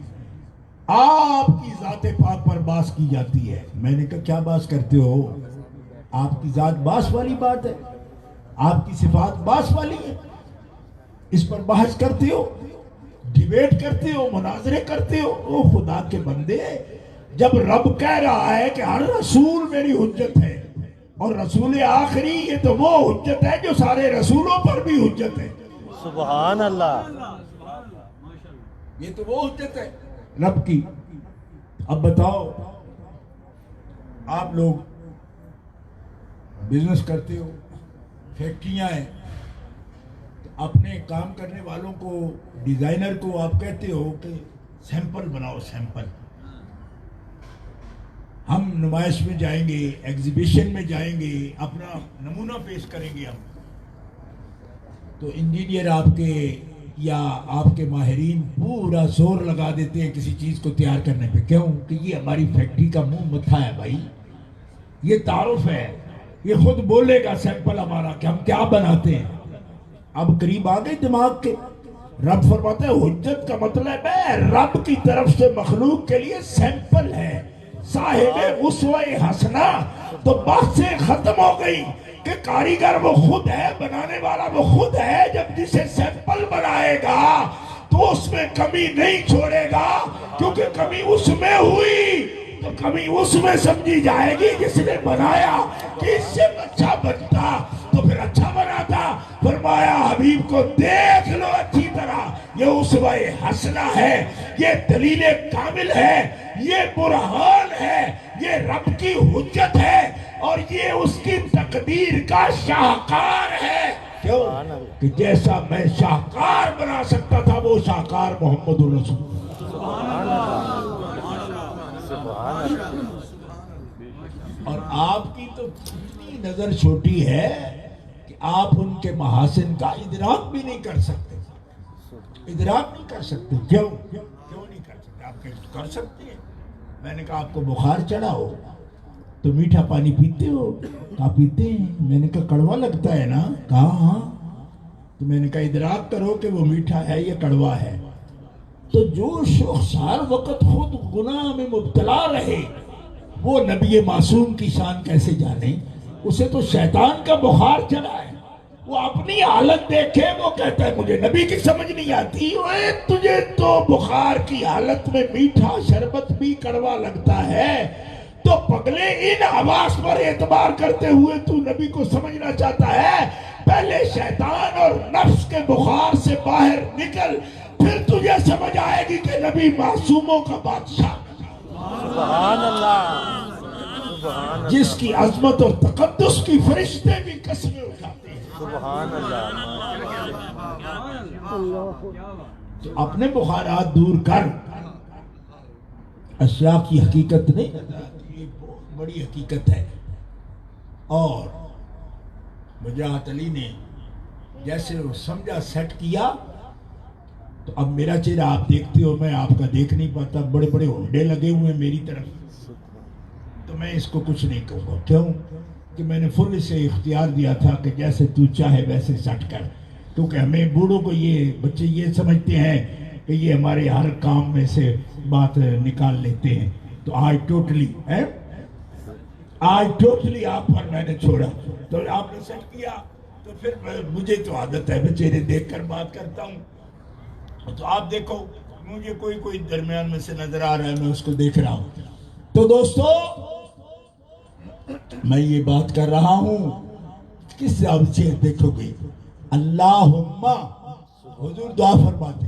آپ کی ذات پاک پر بحث کی جاتی ہے. میں نے کہا کیا بحث کرتے ہو؟ آپ کی ذات بحث والی بات ہے, آپ کی صفات بحث والی ہے, اس پر بحث کرتے ہو, ڈیبیٹ کرتے ہو, مناظرے کرتے ہو. او خدا کے بندے, جب رب کہہ رہا ہے کہ ہر رسول میری حجت ہے اور رسول آخری, یہ تو وہ حجت ہے جو سارے رسولوں پر بھی حجت ہے. سبحان اللہ. یہ تو وہ حجت ہے رب کی. اب بتاؤ, آپ لوگ بزنس کرتے ہو, فیکٹریاں ہیں, اپنے کام کرنے والوں کو, ڈیزائنر کو آپ کہتے ہو کہ سیمپل بناؤ, سیمپل. ہم نمائش میں جائیں گے, ایگزیبیشن میں جائیں گے, اپنا نمونہ پیش کریں گے. ہم تو انجینئر آپ کے یا آپ کے ماہرین پورا زور لگا دیتے ہیں کسی چیز کو تیار کرنے پہ. کیوں؟ کہ یہ ہماری فیکٹری کا منہ متھا ہے بھائی, یہ تعارف ہے, یہ خود بولے گا سیمپل ہمارا کہ ہم کیا بناتے ہیں. اب قریب آ گئے دماغ کے. رب فرماتا ہے حجت کا مطلب ہے رب کی طرف سے مخلوق کے لیے سیمپل ہے, صاحب اسوہ حسنہ. تو بات سے ختم ہو گئی کہ کاریگر وہ خود ہے, بنانے والا وہ خود ہے. جب جسے سیمپل بنائے گا تو اس میں کمی نہیں چھوڑے گا, کیونکہ کمی اس میں ہوئی تو کمی اس میں سمجھی جائے گی جس نے بنایا کہ اس سے اچھا بنتا تو پھر اچھا بناتا. فرمایا حبیب کو دیکھ لو اچھی طرح, یہ اسوہ حسنہ ہے, یہ دلیل کامل ہے, یہ برہان ہے, یہ رب کی حجت ہے, اور یہ اس کی تقدیر کا شاہکار ہے. کیوں؟ کہ جیسا میں شاہکار بنا سکتا تھا وہ شاہکار محمد الرسول. اور آپ کی تو اتنی نظر چھوٹی ہے کہ آپ ان کے محاسن کا ادراک بھی نہیں کر سکتے, ادراک نہیں کر سکتے. کیوں نہیں کر سکتے؟ آپ کر سکتے ہیں. میں نے کہا آپ کو بخار چڑھا ہو تو میٹھا پانی پیتے ہو؟ کہا پیتے ہیں. میں نے کہا کڑوا لگتا ہے نا؟ کہا ہاں. تو میں نے کہا ادراک کرو کہ وہ میٹھا ہے یا کڑوا ہے. تو جو شخص ہر وقت خود گناہ میں مبتلا رہے وہ نبی معصوم کی شان کیسے جانے؟ اسے تو شیطان کا بخار چڑھا ہے, وہ اپنی حالت دیکھے وہ کہتا ہے مجھے نبی کی سمجھ نہیں آتی. اوے تجھے تو بخار کی حالت میں میٹھا شربت بھی کڑوا لگتا ہے, تو پگلے ان حواس پر اعتبار کرتے ہوئے تو نبی کو سمجھنا چاہتا ہے. پہلے شیطان اور نفس کے بخار سے باہر نکل, پھر تجھے سمجھ آئے گی کہ نبی معصوموں کا بادشاہ, سبحان اللہ, جس کی عظمت اور تقدس کی فرشتے بھی قسمیں اٹھاتے ہیں. سبحان اللہ. تو اپنے بخارات دور کر, اشیاء کی حقیقت نہیں, یہ بہت بڑی حقیقت ہے. اور بجاعت علی نے جیسے وہ سمجھا, سیٹ کیا, تو اب میرا چہرہ آپ دیکھتے ہو, میں آپ کا دیکھ نہیں پاتا, بڑے بڑے ہونڈے لگے ہوئے میری طرف, تو میں اس کو کچھ نہیں کہوں گا. کیوں کہ میں نے فل اسے اختیار دیا تھا کہ جیسے تو چاہے ویسے سٹ کر, کیونکہ ہمیں بوڑھوں کو یہ بچے یہ سمجھتے ہیں کہ یہ ہمارے ہر کام میں سے بات نکال لیتے ہیں. تو آج ٹوٹلی آپ پر میں نے چھوڑا, تو آپ نے سیٹ کیا, تو پھر مجھے تو عادت ہے میں چہرے دیکھ کر بات کرتا ہوں. تو آپ دیکھو مجھے کوئی درمیان میں سے نظر آ رہا ہے, میں اس کو دیکھ رہا ہوں. تو دوستو میں یہ بات کر رہا ہوں کس سے دیکھو گے, اللہم حضور دعا فرماتے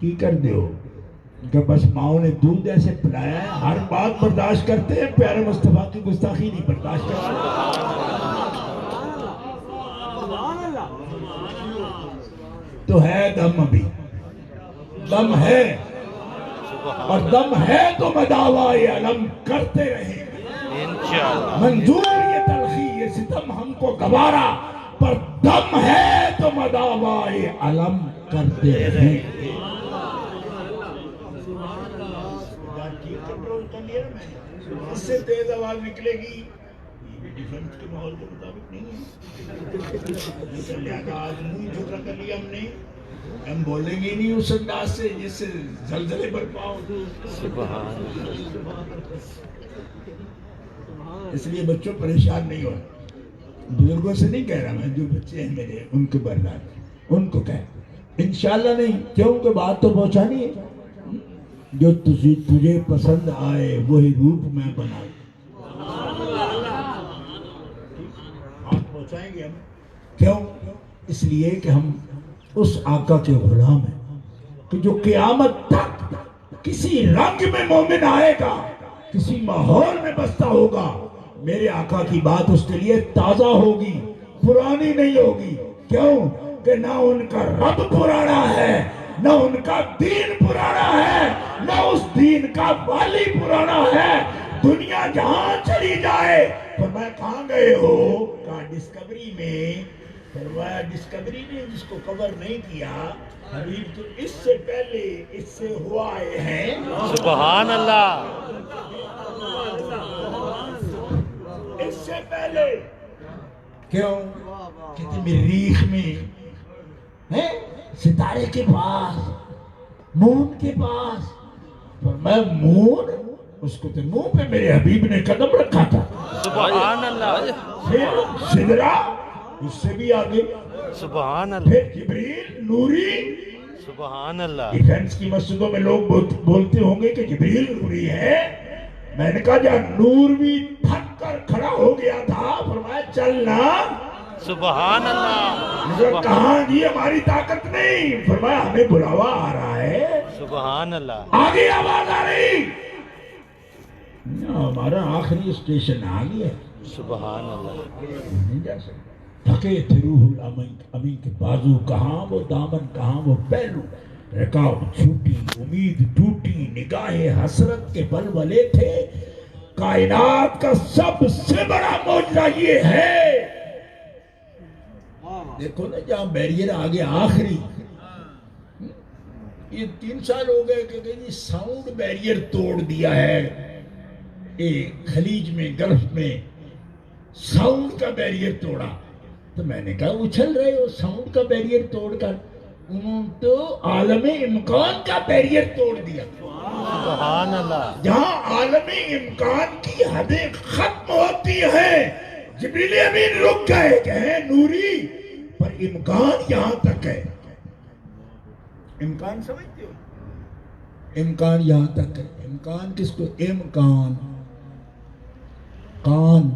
کی کر دیو کہ بس ماؤں نے دودھ ایسے پلایا ہے، ہر بات برداشت کرتے ہیں، پیارے مصطفیٰ کی گستاخی نہیں برداشت کرتے. تو ہے دم، ابھی دم ہے، اور دم ہے تو مداوائے علم کرتے رہیں گے انشاءاللہ. منظور یہ تلخی یہ ستم ہم کو گوارا، پر دم ہے تو مداوائے علم کرتے رہیں گے. اس سے تیز آواز نکلے گی، یہ ڈیفنس کے ماحول کے مطابق نہیں ہے. لہذا آج منہ چھوٹا کر لیا ہم نے، ہم بولیں گے نہیں اس انداز سے جس سے زلزلے برپا ہو. سبحان اس لیے بچوں پریشان نہیں ہو، بزرگوں سے نہیں کہہ رہا میں، جو بچے ہیں میرے ان کے برداشت ان کو کہہ انشاءاللہ نہیں، کیوں کہ بات تو پہنچانی ہے. جو تجھے پسند آئے وہی روپ میں بنا آپ پہنچائیں گے ہم. کیوں؟ اس لیے کہ ہم اس آقا کے غلام ہیں کہ جو قیامت تک کسی رنگ میں مومن آئے گا، کسی ماحول میں بستا ہوگا، میرے آقا کی بات اس کے لیے تازہ ہوگی، پرانی نہیں ہوگی. کیوں کہ نہ ان کا رب پرانا ہے، نہ ان کا دین پرانا ہے، نہ اس دین کا والی پرانا ہے. دنیا جہاں چلی جائے، فرمایا کہاں گئے ہو؟ کہا ڈسکوری میں. فرمایا ڈسکوری نے جس کو کور نہیں کیا، حبیب تو اس سے پہلے اس سے ہوا آئے ہیں. سبحان اللہ. اس سے پہلے کیوں؟ کہتے مریخ میں ہیں، ستارے کے پاس، مون کے پاس. فرمایا مون، اس کو تو منہ پہ میرے حبیب نے قدم رکھا تھا. سبحان اللہ. پھر سدرا، اس سے بھی آگے. سبحان اللہ. پھر جبریل نوری. سبحان اللہ. ڈیفنس کی مسجدوں میں لوگ بولتے ہوں گے کہ جبریل نوری ہے. میں نے کہا جہاں نور بھی تھک کر کھڑا ہو گیا تھا، فرمایا چلنا. سبحان اللہ. کہاں جی ہماری طاقت نہیں. فرمایا ہمیں بلاوا آ رہا ہے. سبحان اللہ. آگے آواز آ رہی، ہمارا آخری اسٹیشن آ گیا. سبحان اللہ. نہیں جا سکتا. تھکے تھے روح الامین کے بازو کہاں، وہ دامن کہاں، وہ پہلو. رکاب چھوٹی، امید ٹوٹی، نگاہ حسرت کے بلبلے تھے. کائنات کا سب سے بڑا معجزہ یہ ہے، دیکھو نا جہاں بیریئر آگے آخری، یہ 3 سال ہو گئے کہ جی ساؤنڈ بیریئر توڑ دیا ہے. خلیج میں، گلف میں ساؤنڈ کا بیریئر توڑا. تو میں نے کہا اچھل رہے ہو ساؤنڈ کا بیریئر توڑ کر، انہوں تو عالم امکان کا بیریئر توڑ دیا. سبحان اللہ. جہاں عالم امکان کی حدیں ختم ہوتی ہیں، جبریل امین رک گئے کہ ہیں نوری، پر امکان یہاں تک ہے. امکان سمجھتے ہو؟ امکان یہاں تک ہے. امکان کس کو؟ امکان، کان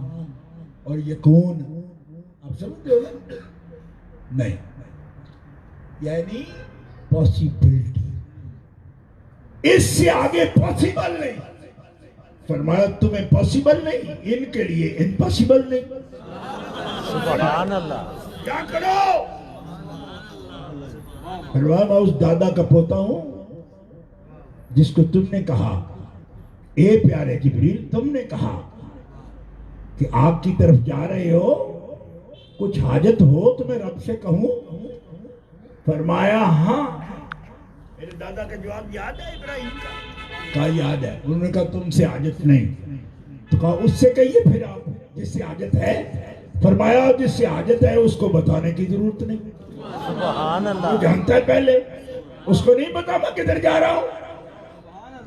اور یکون، آپ سمجھتے ہو نا؟ نہیں، یعنی پاسیبلٹی، اس سے آگے پاسیبل نہیں. فرمایا تمہیں پاسیبل نہیں، ان کے لیے امپاسیبل نہیں. سبحان اللہ. کیا کرو؟ فرمایا میں اس دادا کا پوتا ہوں جس کو تم نے کہا اے پیارے جبریل، تم نے کہا کہ آپ کی طرف جا رہے ہو، کچھ حاجت ہو تو میں رب سے کہوں. فرمایا ہاں. میرے دادا کا جواب یاد ہے ابراہیم کا؟ کہا یاد ہے. انہوں نے کہا تم سے حاجت نہیں. تو کہا اس سے کہیے پھر آپ جس سے حاجت ہے. فرمایا جس سے حاجت ہے اس کو بتانے کی ضرورت نہیں. سبحان وہ اللہ. جانتا ہے پہلے، اس کو نہیں پتا میں کدھر جا رہا ہوں.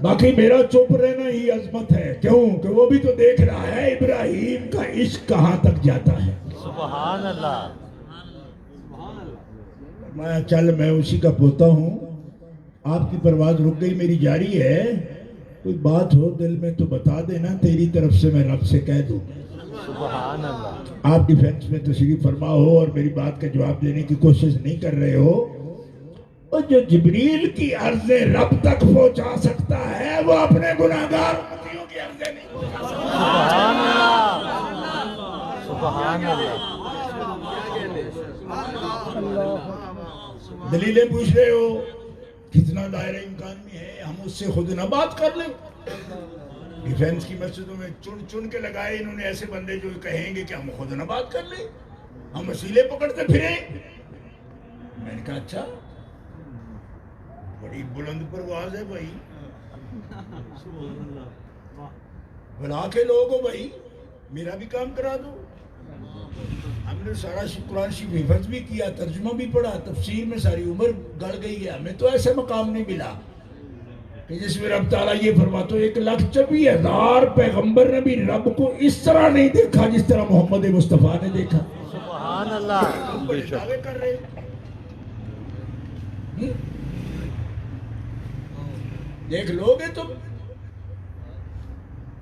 باقی میرا چپ رہنا ہی عظمت ہے. کیوں کہ وہ بھی تو دیکھ رہا ہے ابراہیم کا عشق کہاں تک جاتا ہے. سبحان اللہ. میں چل میں اسی کا پوتا ہوں. آپ کی پرواز رک گئی، میری جاری ہے. کوئی بات ہو دل میں تو بتا دینا، تیری طرف سے میں رب سے کہہ دوں. سبحان اللہ. آپ ڈیفنس میں تشریف فرما ہو اور میری بات کا جواب دینے کی کوشش نہیں کر رہے ہو، اور جو جبریل کی عرضیں رب تک پہنچا سکتا ہے وہ اپنے گناہگار امتیوں کی عرضیں نہیں پہنچا سکتا. سبحان اللہ. دلیلیں پوچھ رہے ہو کتنا دائرہ امکان میں ہے, ہم اس سے خود نہ بات کر لیں. ڈیفینس کی مسجدوں میں چن چن کے لگائے انہوں نے ایسے بندے جو کہیں گے کہ ہم خود نہ بات کر لیں, ہم وسیلے پکڑتے پھریں. میں نے کہا اچھا بڑی بلند پرواز ہے بھائی, بلا کے لوگ ہو بھائی, میرا بھی کام کرا دو. ہم نے سارا قرآن شریف حفظ بھی کیا, ترجمہ بھی پڑھا, تفسیر میں ساری عمر گڑ گئی ہے. ہمیں تو ایسا مقام نہیں ملا کہ جس میں رب تعالیٰ یہ فرماتا 1,24,000 پیغمبر نے بھی رب کو اس طرح نہیں دیکھا جس طرح محمد مصطفیٰ نے دیکھا. سبحان اللہ. بڑے دعوے کر رہے دیکھ لو گے تم,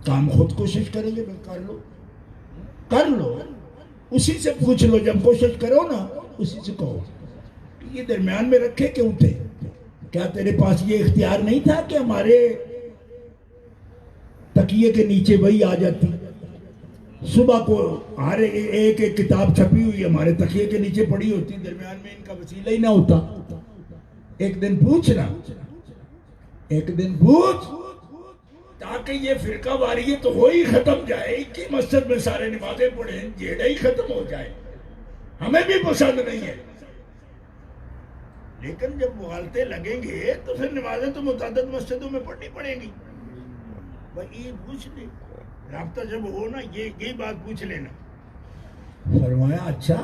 کام خود کوشش کریں گے, کر لو, اسی سے پوچھ لو. جب کوشش کرو نا اسی سے کہو یہ درمیان میں رکھے کیوں تھے, کیا تیرے پاس یہ اختیار نہیں تھا کہ ہمارے تکیے کے نیچے وہی آ جاتی. صبح کو ہر ایک کتاب چھپی ہوئی ہمارے تکیے کے نیچے پڑی ہوتی, درمیان میں ان کا وسیلہ ہی نہ ہوتا. ایک دن پوچھنا, ایک دن پوچھ تاکہ یہ فرقہ واریت تو ہو ہی ختم جائے. ایک ہی مسجد میں سارے نمازیں پڑھیں, جیڑا ہی ختم ہو جائے. ہمیں بھی پسند نہیں ہے, لیکن جب مغالطے لگیں گے تو پھر نمازیں تو متعدد مسجدوں میں پڑھنی پڑیں گی. بھائی یہ پوچھ لے, رابطہ جب ہو نا یہ بات پوچھ لینا. فرمایا اچھا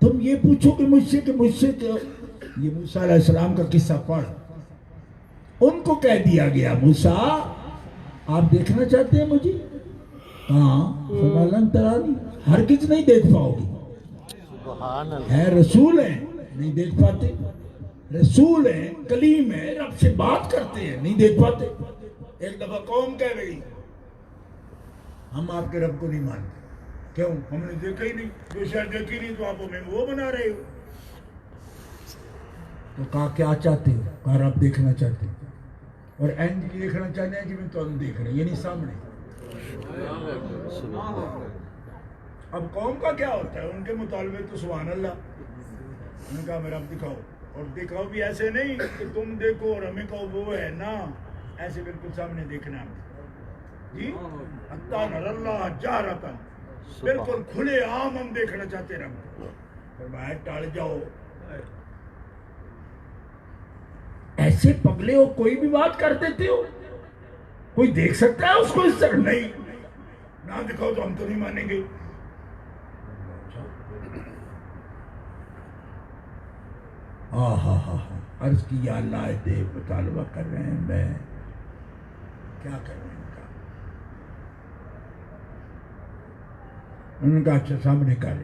تم یہ پوچھو کہ مجھ سے یہ موسیٰ علیہ السلام کا قصہ پڑھ. ان کو کہہ دیا گیا موسیٰ آپ دیکھنا چاہتے ہیں مجھے؟ ہاں. فرمایا لن ترانی, ہرگز نہیں دیکھ پاؤ گی. سبحان اللہ. ہے رسول ہیں نہیں دیکھ پاتے, رسول ہیں کلیم ہیں رب سے بات کرتے ہیں نہیں دیکھ پاتے. ایک دفعہ قوم کہہ گئی ہم آپ کے رب کو نہیں مانتے. کیوں؟ ہم نے دیکھا ہی نہیں. جو شاید دیکھی نہیں تو آپ ہمیں وہ بنا رہے ہو. تو کہا کیا چاہتے ہو؟ کہا رب دیکھنا چاہتے ہیں, اور اینڈ کی دیکھنا چاہتے ہیں کہ تو ہم دیکھ رہے ہیں, یعنی سامنے. اب قوم کا کیا ہوتا ہے, ان کے مطالبے تو سبحان اللہ. انہوں نے کہا میرا اب دکھاؤ, اور دکھاؤ بھی ایسے نہیں کہ تم دیکھو اور ہمیں کہو وہ ہے نا, ایسے بالکل سامنے دیکھنا ہے جی. حتی نر اللہ جہرتاً, بالکل کھلے عام ہم دیکھنا چاہتے ہیں رب. فرمایا ٹال جاؤ, ایسے پگلے ہو کوئی بھی بات کر دیتے ہو. کوئی دیکھ سکتا ہے اس کو اس طرح؟ نہیں, نہ دکھاؤ تو ہم تو نہیں مانیں گے. عرض کی یا اللہ دے مطالبہ کر رہے ہیں, میں کیا کر رہے ہیں کا. انہوں نے کہا اچھا سامنے کر,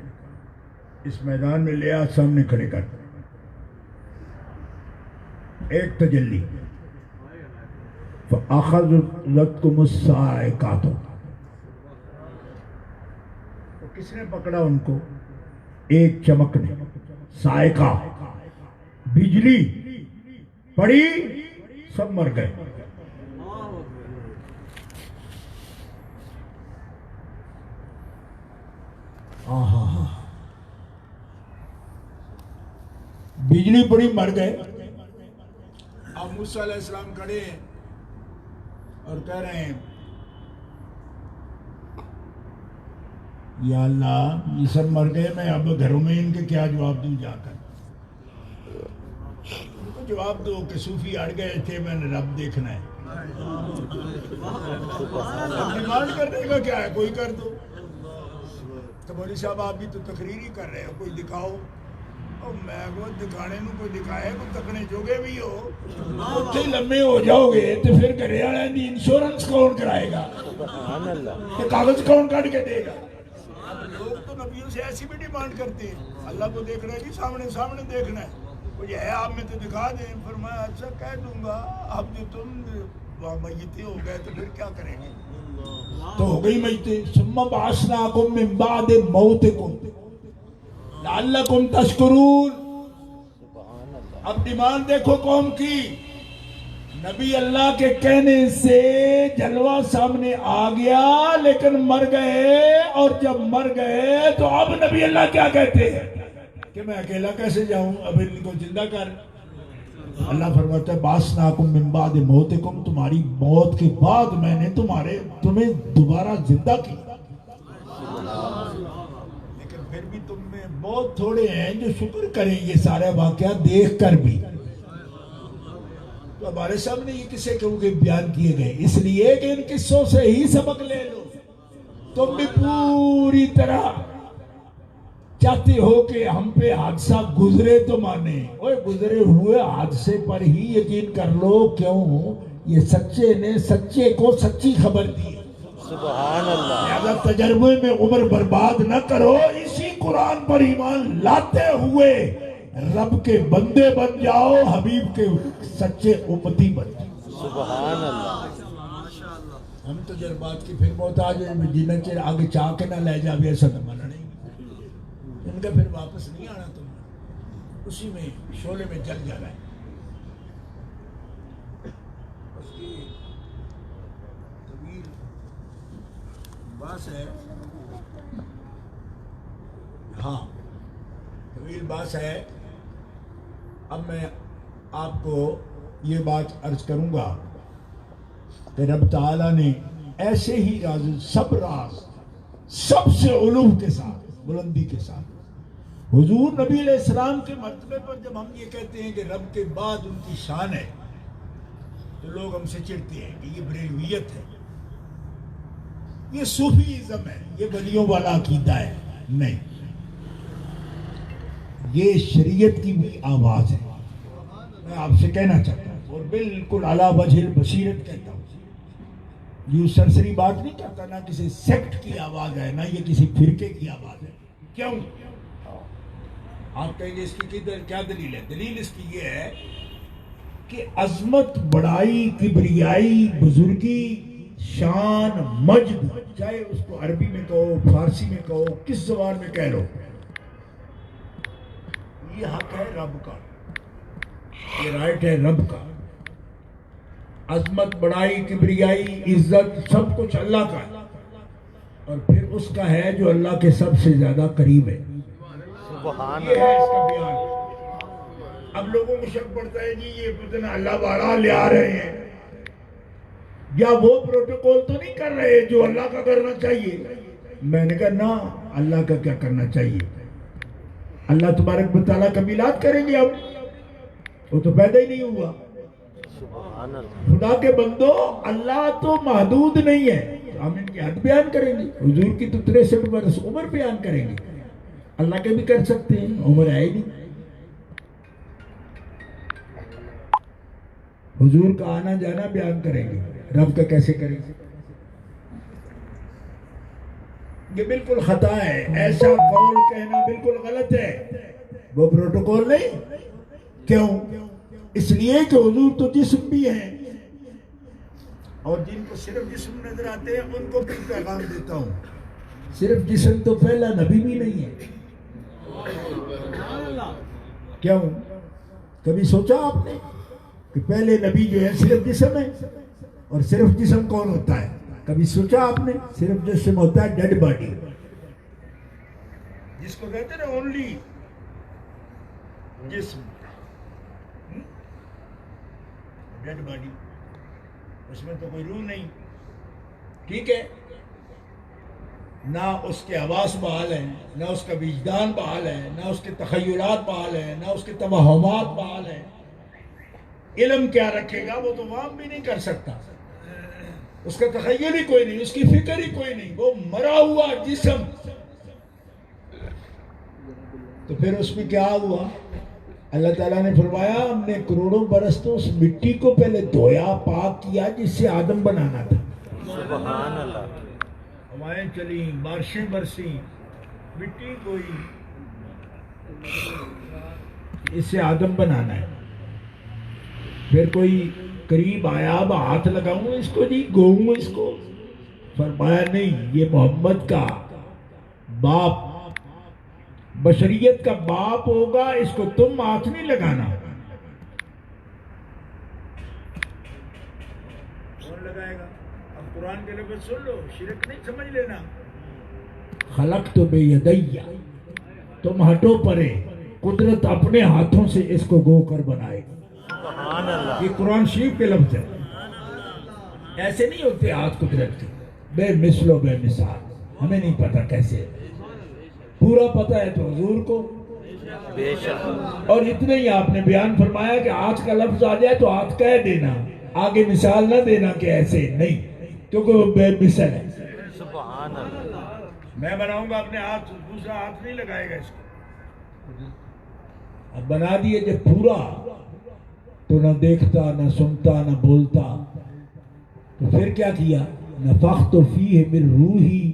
اس میدان میں لے آ, سامنے کھڑے کر. ایک تجلی فَأَخَذَتْكُمُ الصَّاعِقَةُ, تو کس نے پکڑا ان کو؟ ایک چمک نے, صاعقہ بجلی پڑی, سب مر گئے. بجلی پڑی مر گئے. اب موسیٰ علیہ السلام کھڑے ہیں اور کہہ رہے ہیں یا اللہ یہ سب مر گئے, میں اب گھروں میں ان کے کیا جواب دوں جا کر. ان کو جواب دو کہ صوفی اڑ گئے تھے, میں نے رب دیکھنا ہے. ڈیمانڈ کرنے کا کیا ہے, کوئی کر دو. تو مولوی صاحب آپ بھی تو تقریر ہی کر رہے ہو, کوئی دکھاؤ. اور میں وہ دکھانے نو کوئی دکھائے, کوئی تکنے جوگے بھی ہو, اتنے لمبے ہو جاؤ گے تو پھر گھرے والے دی انشورنس کون کرائے گا, کاغذ کون کاٹ کے دے گا. لوگ تو نبیوں سے ایسی بھی ڈیمانڈ کرتے ہیں, اللہ کو دیکھنا ہے جی, سامنے سامنے دیکھنا ہے. کوئی ہے آپ میں تو دکھا دیں. فرمایا اچھا کہہ دوں گا, اب جو تم میتے ہو گئے تو پھر کیا کریں گے. تو ہو گئی میتے. ثم بعثناکم من بعد موتکم لعلکم تشکرون. اب ڈیمانڈ دیکھو قوم کی، نبی اللہ کے کہنے سے جلوہ سامنے آ گیا لیکن مر گئے، اور جب مر گئے تو اب نبی اللہ کیا کہتے ہیں کہ میں اکیلا کیسے جاؤں، اب ان کو زندہ کر۔ اللہ فرماتا ہے باسناکم من بعد موتکم، تمہاری موت کے بعد میں نے تمہیں دوبارہ زندہ کیا، لیکن پھر بھی تم میں بہت تھوڑے ہیں جو شکر کریں یہ سارے واقعات دیکھ کر بھی۔ تو ہمارے سامنے یہ قصے کیونکہ بیان کیے گئے اس لیے کہ ان قصوں سے ہی سبق لے لو۔ تم بھی پوری طرح چاہتے ہو کہ ہم پہ حادثہ گزرے تو مانے، اوے گزرے ہوئے حادثے پر ہی یقین کر لو، کیوں؟ یہ سچے نے سچے کو سچی خبر دی، سبحان اللہ۔ لہذا تجربے میں عمر برباد نہ کرو، اسی قرآن پر ایمان لاتے ہوئے رب کے بندے بن جاؤ، حبیب کے سچے امتی بن جاؤ۔ سبحان اللہ۔ ہم تجربات کی پھر محتاج ہیں، جنہیں چیر آگے چاہ کے نہ لے جا بھی ایسا نہ مانا نہیں، ان کا پھر واپس نہیں آنا، تم اسی میں شعلے میں جل جانا ہے۔ اس کی طویل باس ہے، ہاں طویل باس ہے۔ اب میں آپ کو یہ بات عرض کروں گا کہ رب تعالیٰ نے ایسے ہی راز، سب راز سب سے علو کے ساتھ، بلندی کے ساتھ، حضور نبی علیہ السلام کے مرتبے پر جب ہم یہ کہتے ہیں کہ رب کے بعد ان کی شان ہے تو لوگ ہم سے چڑھتے ہیں کہ یہ بریلویت ہے، یہ صوفیزم ہے، یہ ولیوں والا عقیدہ ہے۔ نہیں، یہ شریعت کی بھی آواز ہے، میں آپ سے کہنا چاہتا ہوں اور بالکل علی وجہ البصیرت کہتا ہوں، یہ سرسری بات نہیں کرتا، نہ کسی سیکٹ کی آواز ہے، نہ یہ کسی فرقے کی آواز ہے۔ کیوں؟ آپ کہیں گے اس کی کیا دلیل ہے؟ دلیل اس کی یہ ہے کہ عظمت، بڑائی، کبریائی، بزرگی، شان، مجد، چاہے اس کو عربی میں کہو، فارسی میں کہو، کس زبان میں کہہ لو، یہ حق ہے رب کا، یہ رائٹ ہے رب کا۔ عظمت، بڑائی، کبریائی، عزت سب کچھ اللہ کا ہے، اور پھر اس کا ہے جو اللہ کے سب سے زیادہ قریب ہے۔ سبحان یہ ہے اللہ۔ اس کا بیان۔ اب لوگوں کو شک پڑتا ہے جی یہ اتنا اللہ والا لے آ رہے ہیں، یا وہ پروٹوکول تو نہیں کر رہے جو اللہ کا کرنا چاہیے؟ میں نے کہا نہ، اللہ کا کیا کرنا چاہیے؟ اللہ تبارک و تعالیٰ کا میلاد کریں گے اب، وہ تو پیدا ہی نہیں ہوا۔ سبحان اللہ۔ خدا کے بندو، اللہ تو محدود نہیں ہے، ہم ان کی حد بیان کریں گے، حضور کی تو 63 برس عمر بیان کریں گے، اللہ کے بھی کر سکتے ہیں، عمر ہے ہی نہیں۔ حضور کا آنا جانا بیان کریں گے، رب کا کیسے کریں گے؟ یہ بالکل خطا ہے، ایسا قول کہنا بالکل غلط ہے، وہ پروٹوکول نہیں۔ کیوں؟ اس لیے کہ حضور تو جسم بھی ہیں، اور جن کو صرف جسم نظر آتے ہیں ان کو بھی پیغام دیتا ہوں، صرف جسم تو پہلا نبی بھی نہیں ہے۔ کیوں؟ کبھی سوچا آپ نے کہ پہلے نبی جو ہے صرف جسم ہے، اور صرف جسم کون ہوتا ہے؟ کبھی سوچا آپ نے؟ صرف جسم ہوتا ہے ڈیڈ باڈی، جس کو کہتے ہیں نا اونلی جسم، ڈیڈ باڈی، اس میں تو کوئی روح نہیں، ٹھیک ہے؟ نہ اس کے حواس بحال ہیں، نہ اس کا وجدان بحال ہے، نہ اس کے تخیلات بحال ہیں، نہ اس کے توہمات بحال ہیں۔ علم کیا رکھے گا؟ وہ تو وام بھی نہیں کر سکتا، اس کا تخیل ہی کوئی نہیں، اس کی فکر ہی کوئی نہیں، وہ مرا ہوا جسم۔ تو پھر اس میں کیا ہوا؟ اللہ تعالیٰ نے فرمایا ہم نے کروڑوں برس تو اس مٹی کو پہلے دھویا، پاک کیا، جس سے آدم بنانا تھا۔ سبحان اللہ۔ ہوائیں چلی، بارشیں برسی، مٹی کوئی، اس سے آدم بنانا ہے۔ پھر کوئی قریب آیا، اب ہاتھ لگاؤں اس کو جی، گوؤں اس کو؟ فرمایا نہیں، یہ محمد کا باپ، بشریت کا باپ ہوگا، اس کو تم ہاتھ نہیں لگانا، کون لگائے گا؟ اب قرآن کے لفظ سن لو، شرک نہیں سمجھ لینا. خلقت بیدی، تم ہٹو پرے، قدرت اپنے ہاتھوں سے اس کو گو کر بنائے گا. سبحان اللہ. یہ قرآن شریف کے لفظ ہے. ایسے نہیں ہوتے ہاتھ قدرت کے، بے مثل و بے مثال. ہمیں نہیں پتا کیسے، پورا پتا ہے تو حضور کو. بے شک. اور اتنے ہی آپ نے بیان فرمایا کہ آج کا لفظ آ جائے تو ہاتھ کہہ دینا، آگے مثال نہ دینا کہ ایسے نہیں، کیونکہ وہ بے مثل ہے. سبحان اللہ. میں بناؤں گا اپنے ہاتھ، دوسرا ہاتھ نہیں لگائے گا اس کو. اب بنا دیے جب پورا، تو نہ دیکھتا نہ سنتا نہ بولتا، تو پھر کیا کیا؟ نفخت فیہ من روحی،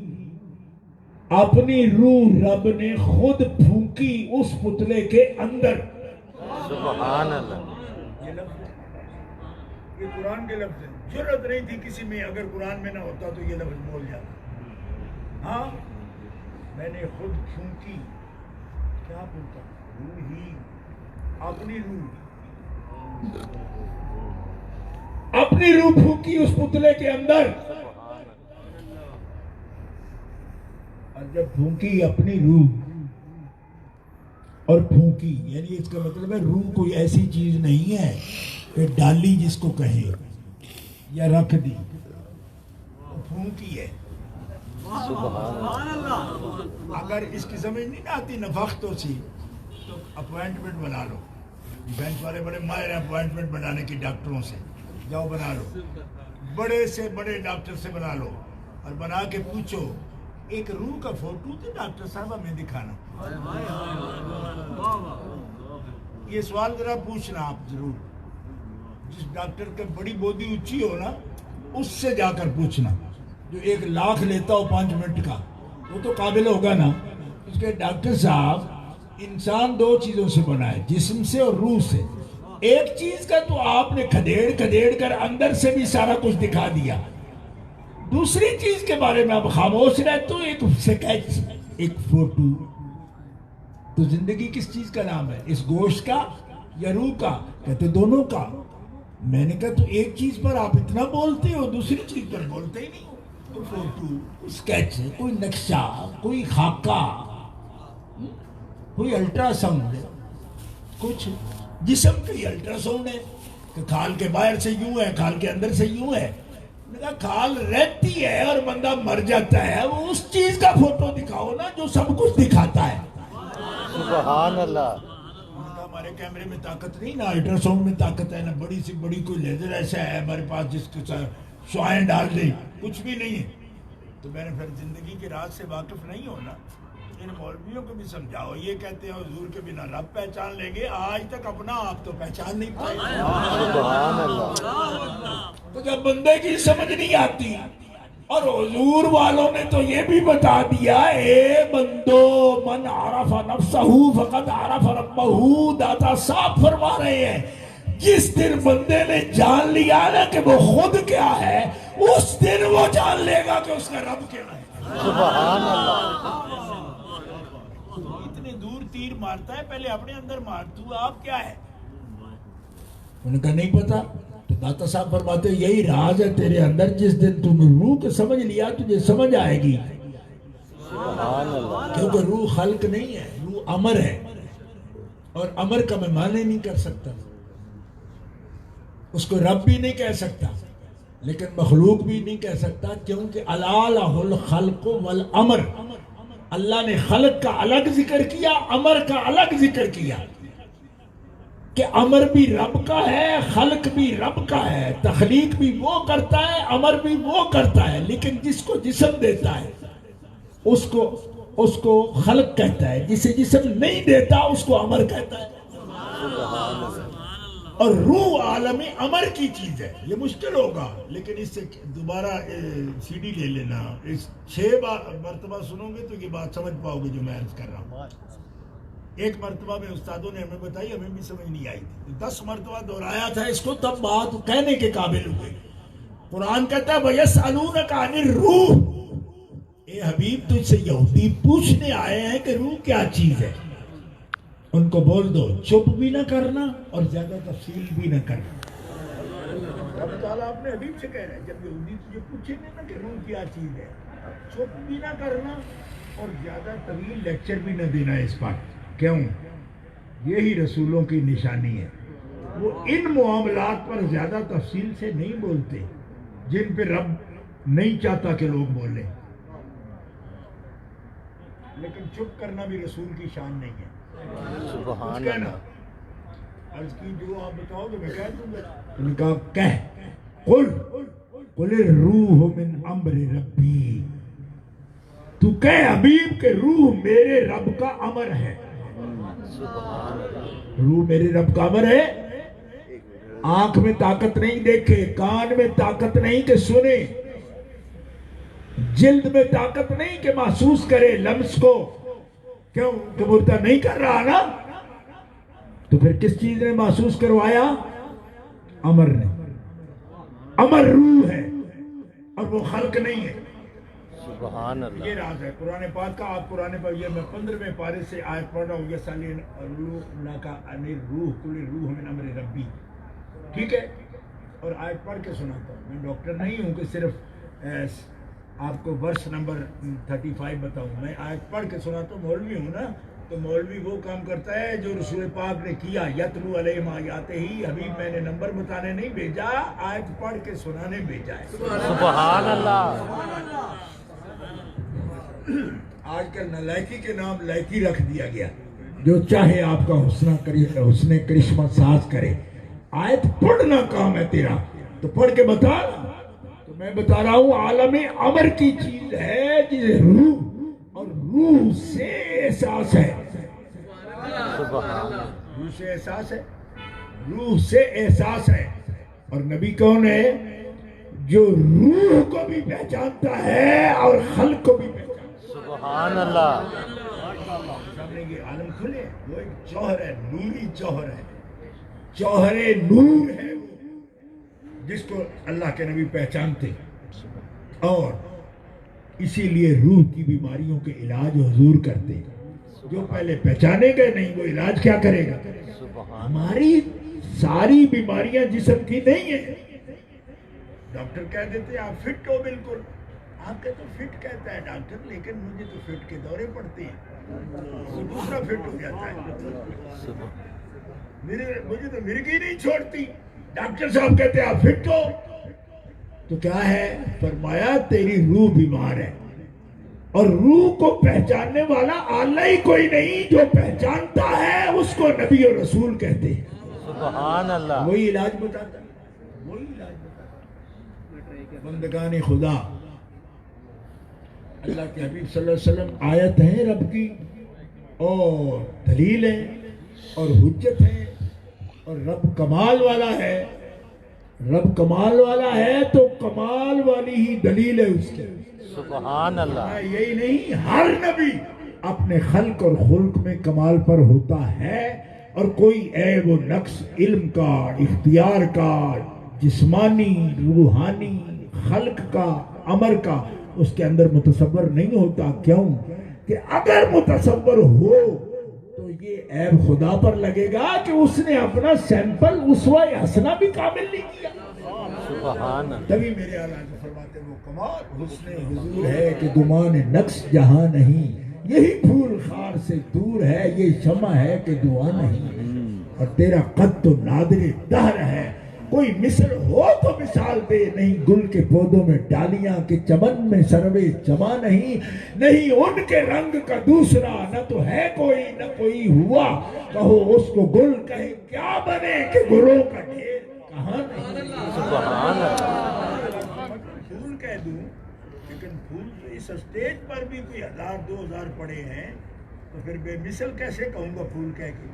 اپنی روح رب نے خود پھونکی اس پتلے کے اندر. سبحان اللہ. یہ لفظ، یہ قرآن کے لفظ ہے. ضرورت نہیں تھی کسی میں، اگر قرآن میں نہ ہوتا تو یہ لفظ بول جاتا. ہاں، میں نے خود پھونکی. کیا پھونکا؟ روحی، اپنی روح. اپنی روح پھونکی اس پتلے کے اندر. اور جب پھونکی اپنی روح، اور پھونکی یعنی اس کا مطلب ہے روح کوئی ایسی چیز نہیں ہے کہ ڈالی جس کو کہے یا رکھ دی، پھونکی ہے. سبحان اللہ. اگر اس کی سمجھ نہیں آتی نفختوں سی، تو اپوائنٹمنٹ بنا لو. ڈیفینس والے بڑے ماہر ہیں اپوائنٹمنٹ بنانے کی، ڈاکٹروں سے. جاؤ بنا لو، بڑے سے بڑے ڈاکٹر سے بنا لو، اور بنا کے پوچھو ایک روح کا فوٹو تو ڈاکٹر صاحب ہمیں دکھانا. یہ سوال ذرا پوچھنا آپ ضرور. جس ڈاکٹر کے بڑی بودی اونچی ہو نا، اس سے جا کر پوچھنا. جو 1 لاکھ لیتا ہو 5 منٹ کا، وہ تو قابل ہوگا نا. اس کے ڈاکٹر صاحب انسان 2 چیزوں سے بنا ہے، جسم سے اور روح سے. ایک چیز کا تو آپ نے کھدیڑ کر اندر سے بھی سارا کچھ دکھا دیا. دوسری چیز کے بارے میں آپ خاموش رہتے ہو، ایک سکیچ، ایک فوٹو. تو زندگی کس چیز کا نام ہے؟ اس گوشت کا یا روح کا؟ کہتے دونوں کا. میں نے کہا تو ایک چیز پر آپ اتنا بولتے ہو، دوسری چیز پر بولتے ہی نہیں ہو. کوئی فوٹو، کوئی سکیچ، کوئی نقشہ، کوئی خاکہ، کوئی الٹرا ساؤنڈ، کچھ جسم کی الٹرا ساؤنڈ ہے کہ کھال کے باہر سے یوں ہے، کھال کے اندر سے یوں ہے. میں کہا کھال رہتی ہے اور بندہ مر جاتا ہے، وہ اس چیز کا فوٹو دکھاؤ نا جو سب کچھ دکھاتا ہے. سبحان اللہ. ہمارے کیمرے میں طاقت نہیں، نہ الٹرا ساؤنڈ میں طاقت ہے، نہ بڑی سی بڑی کوئی لیزر ایسا ہے ہمارے پاس جس کے شعائیں ڈال دیں، کچھ بھی نہیں ہے. تو میں نے پھر زندگی کے راز سے واقف نہیں ہونا. ان مولویوں کو بھی سمجھاؤ. یہ کہتے ہیں حضور کے بنا رب پہچان لیں گے، آج تک اپنا آپ تو پہچان نہیں پائے. سبحان اللہ. تو جب بندے کی سمجھ نہیں آتی، اور حضور والوں نے تو یہ بھی بتا دیا، اے بندو من عرف نفسہ فقد عرف ربہ. داتا صاحب فرما رہے ہیں جس دن بندے نے جان لیا نا کہ وہ خود کیا ہے، اس دن وہ جان لے گا کہ اس کا رب کیا ہے. سبحان اللہ. اتنے دور تیر مارتا ہے، پہلے اپنے اندر مار. تو آپ کیا ہے؟ انہوں نے کہا نہیں پتا. تو داتا صاحب فرماتے یہی راز ہے تیرے اندر، جس دن تم روح کو سمجھ لیا تجھے سمجھ آئے گی. سبحان اللہ. کیونکہ روح خلق نہیں ہے، روح امر ہے، اور امر کا میں معنی نہیں کر سکتا. اس کو رب بھی نہیں کہہ سکتا، لیکن مخلوق بھی نہیں کہہ سکتا، کیونکہ الا لہ الخلق والامر. اللہ نے خلق کا الگ ذکر کیا، امر کا الگ ذکر کیا، کہ امر بھی رب کا ہے، خلق بھی رب کا ہے. تخلیق بھی وہ کرتا ہے، امر بھی وہ کرتا ہے، لیکن جس کو جسم دیتا ہے اس کو خلق کہتا ہے، جسے جسم نہیں دیتا اس کو امر کہتا ہے. اور روح عالم امر کی چیز ہے. یہ مشکل ہوگا، لیکن اس سے دوبارہ سی ڈی لے لینا. اس 6 مرتبہ سنو گے تو یہ بات سمجھ پاؤ گے جو میں عرض کر رہا ہوں. 1 مرتبہ میں استادوں نے ہمیں بتائی، ہمیں بھی سمجھ نہیں آئی تھی. 10 مرتبہ دہرایا تھا اس کو، تب بات کہنے کے قابل ہوئے. قرآن کہتا ہے وَيَسْأَلُونَكَ عَنِ الرُّوحِ. اے حبیب تجھ سے یہودی پوچھنے آئے ہیں کہ روح کیا چیز ہے. ان کو بول دو چپ بھی نہ کرنا اور زیادہ تفصیل بھی نہ کرنا. اللہ تعالیٰ اپنے حبیب سے کہہ رہے ہیں جب یہودی تجھے پوچھیں گے نا کہ روح کیا چیز ہے، چپ بھی نہ کرنا اور زیادہ طویل لیکچر بھی نہ دینا اس پر. کیوں؟ یہی رسولوں کی نشانی ہے. وہ ان معاملات پر زیادہ تفصیل سے نہیں بولتے جن پہ رب نہیں چاہتا کہ لوگ بولیں، لیکن چپ کرنا بھی رسول کی شان نہیں ہے. سبحان کہنا اللہ. عرض کی جو آپ بتاؤ گے میں کہہ دوں گا. ان کا قل الروح من امر ربی، تو کہہ حبیب کہ روح میرے رب کا امر ہے. روح میرے رب کا امر ہے. آنکھ میں طاقت نہیں دیکھے، کان میں طاقت نہیں کہ سنے، جلد میں طاقت نہیں کہ محسوس کرے لمس کو. کیوں کہ مردہ نہیں کر رہا نا، تو پھر کس چیز نے محسوس کروایا؟ امر نے. امر روح ہے اور وہ خلق نہیں ہے. سبحان اللہ. یہ راز ہے قرآن پاک کا. آپ قرآن پاک یہ میں 15ویں پارے سے آیت پڑھ رہا ہوں. یہ سالی اللہ کا روح کل روح من امر ربی. ٹھیک ہے، اور آیت پڑھ کے سناتا ہوں. میں ڈاکٹر نہیں ہوں کہ صرف آپ کو ورس نمبر 35 بتاؤں. میں آیت پڑھ کے سناتا ہوں. مولوی ہوں نا، تو مولوی وہ کام کرتا ہے جو رسول پاک نے کیا. یتلو علیہم آیاتہ ہی. حبیب میں نے نمبر بتانے نہیں بھیجا، آیت پڑھ کے سنانے بھیجا ہے. سبحان اللہ. آج کل نالائکی کے نام لائکی رکھ دیا گیا. جو چاہے آپ کا حسن کرشمہ ساز کرے. آیت پڑھنا کام ہے تیرا، تو پڑھ کے بتا. تو میں بتا رہا ہوں عالم امر کی چیز ہے جسے روح اور روح سے احساس ہے. روح سے احساس ہے، روح سے احساس ہے. اور نبی کون ہے؟ جو روح کو بھی پہچانتا ہے اور خلق کو بھی پہچانتا ہے. سبحان اللہ. سامنے یہ عالم کھلے. وہ ایک جوہر ہے، نوری جوہر ہے. جوہر نور ہے وہ، جس کو اللہ کے نبی پہچانتے. اور اسی لیے روح کی بیماریوں کے علاج حضور کرتے. جو پہلے پہچانے گئے نہیں وہ علاج کیا کرے گا؟ ہماری ساری بیماریاں جسم کی نہیں ہیں. ڈاکٹر کہہ دیتے آپ فٹ ہو بالکل. آپ کا تو فٹ کہتا ہے ڈاکٹر، لیکن مجھے تو فٹ کے دورے پڑتے ہیں. دوسرا فٹ ہو جاتا ہے. مجھے تو مرغی نہیں چھوڑتی. ڈاکٹر صاحب کہتے ہیں آپ فٹ ہو، تو کیا ہے؟ فرمایا تیری روح بیمار ہے. اور روح کو پہچاننے والا آلہ ہی کوئی نہیں. جو پہچانتا ہے اس کو نبی اور رسول کہتے ہیں. سبحان اللہ. وہی علاج بتاتا ہے، وہی علاج بتاتا ہے. بندگان خدا، اللہ کے حبیب صلی اللہ علیہ وسلم آیت ہیں رب کی، اور دلیل ہے اور حجت ہے. اور رب کمال والا ہے. رب کمال والا ہے تو کمال والی ہی دلیل ہے اس کی. سبحان اللہ. یہی نہیں، ہر نبی اپنے خلق اور خلق میں کمال پر ہوتا ہے. اور کوئی عیب و نقص علم کا، اختیار کا، جسمانی، روحانی، خلق کا، امر کا اس کے اندر متصور نہیں ہوتا. کیوں کہ اگر متصور ہو تو یہ عیب خدا پر لگے گا کہ اس نے اپنا سیمپل اسوہ حسنہ بھی کامل نہیں کیا. سبحان اللہ. تبھی میرے اعلیٰ فرماتے وہ کمال حسن حضور ہے کہ گمان نقص جہاں نہیں. یہی پھول خار سے دور ہے، یہ شمع ہے کہ دعا نہیں. اور تیرا قد تو نادر دہر ہے، کوئی مثل ہو تو مثال دے. نہیں گل کے پودوں میں ڈالیاں کہ چمن میں سروے جمع نہیں. نہیں ان کے رنگ کا دوسرا، نہ تو ہے کوئی نہ کوئی ہوا. کہو اس کو گل کہیں کیا بنے کہ گلوں کا ڈھیر کہاں نہیں. سبحان اللہ. پھول کہہ دوں، لیکن پھول تو اس اسٹیج پر بھی کوئی 1000-2000 پڑے ہیں، تو پھر بے مثل کیسے کہوں گا پھول کہہ کے؟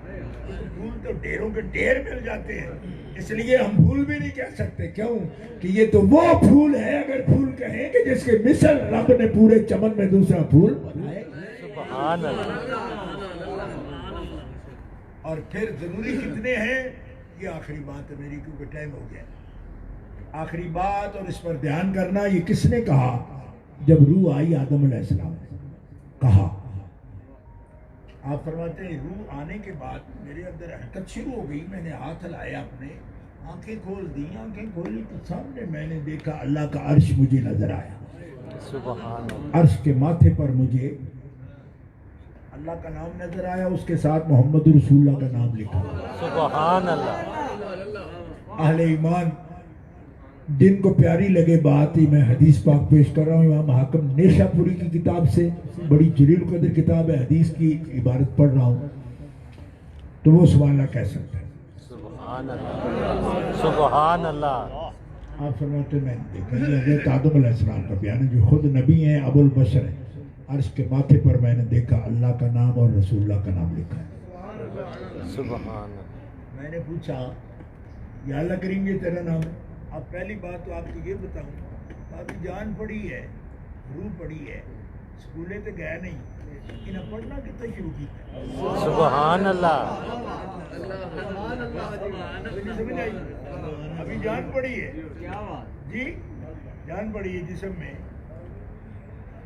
پھول تو ڈھیروں کے ڈھیر مل جاتے ہیں. اس لیے ہم پھول بھی نہیں کہہ سکتے. کیوں کہ یہ تو وہ پھول ہے اگر پھول کہیں کہ جس کے مثل رب نے پورے چمن میں دوسرا پھول بنائے. سبحان اللہ. اور پھر ضروری کتنے ہیں؟ یہ آخری بات ہے میری کیونکہ ٹائم ہو گیا. آخری بات اور اس پر دھیان کرنا. یہ کس نے کہا؟ جب روح آئی آدم علیہ السلام نے کہا. آپ فرماتے ہیں روح آنے کے بعد میرے اندر حرکت شروع ہو گئی. میں نے ہاتھ ہلایا اپنے آنکھیں کھول دی، آنکھیں کھولی تو سامنے میں نے دیکھا اللہ کا عرش مجھے نظر آیا. سبحان اللہ. عرش کے ماتھے پر مجھے اللہ کا نام نظر آیا، اس کے ساتھ محمد رسول اللہ کا نام لکھا. سبحان اللہ. اہل ایمان جن کو پیاری لگے بات ہی، میں حدیث پاک پیش کر رہا ہوں امام حاکم نیشا پوری کی کتاب سے، بڑی جلیل قدر کتاب ہے، حدیث کی عبارت پڑھ رہا ہوں تو وہ سبحان اللہ کہہ سکتا ہے. سبحان اللہ. سبحان اللہ. آپ فرماتے میں دیکھیں یہ حضرت آدم علیہ السلام کا بیان ہے جو خود نبی ہیں، ابو البشر ہیں. عرش کے ماتھے پر میں نے دیکھا اللہ کا نام اور رسول اللہ کا نام لکھا ہے. سبحان اللہ. میں نے پوچھا یا اللہ کریم یہ تیرا نام ہے؟ اب پہلی بات تو آپ کو یہ بتاؤں، ابھی جان پڑی ہے، روح پڑی ہے، سکولے تو گیا نہیں، انہیں پڑھنا کتنا شروع کیا. سبحان اللہ. سمجھ آئی؟ ابھی جان پڑی ہے جی، جان پڑی ہے جسم میں،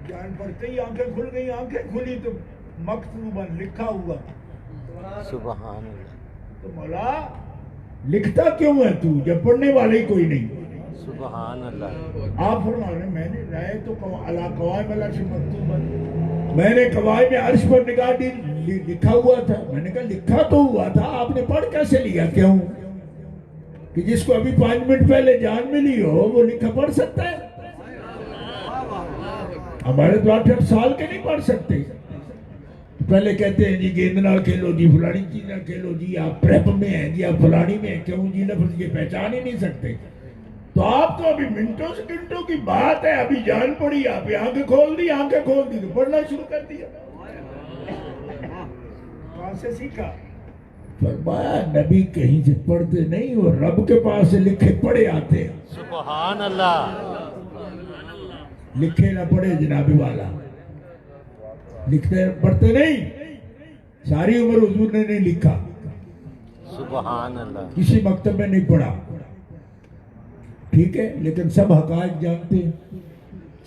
جان پڑتے ہی آنکھیں کھل گئی. آنکھیں کھلی تو مکتوباً لکھا ہوا. سبحان اللہ. تو مولا لکھتا کیوں ہے تو جب پڑھنے والے کوئی نہیں؟ سبحان اللہ. آپ فرما رہے ہیں میں نے رائے تو علی قوائم العرش مکتوباً، میں نے قوائم عرش پر نگاہ دی، لکھا ہوا تھا. میں نے کہا لکھا تو ہوا تھا، آپ نے پڑھ کیسے لیا؟ کیوں کہ جس کو ابھی 5 منٹ پہلے جان ملی ہو وہ لکھا پڑھ سکتا ہے؟ ہمارے تو 8 سال کے نہیں پڑھ سکتے. پہلے کہتے ہیں جی گیند نہ کھیلو جی، فلانی چیز نہ کھیلو جی، آپ پریپ میں ہیں جی، آپ فلانی میں ہیں. کیوں جی؟ لفظ یہ پہچان ہی نہیں سکتے. تو آپ تو ابھی منٹوں سیکنڈوں کی بات ہے، ابھی جان پڑی، آپ آنکھیں کھول دی، آنکھیں کھول دی تو پڑھنا شروع کر دیا. کہاں سے سیکھا؟ فرمایا نبی کہیں سے پڑھتے نہیں، وہ رب کے پاس سے لکھے پڑھے آتے ہیں. سبحان اللہ. لکھے نہ پڑھے جناب والا، لکھتے پڑھتے نہیں. ساری عمر حضور نے نہیں لکھا، سبحان اللہ. کسی مکتب میں نہیں پڑھا، ٹھیک ہے، لیکن سب حقائق جانتے ہیں،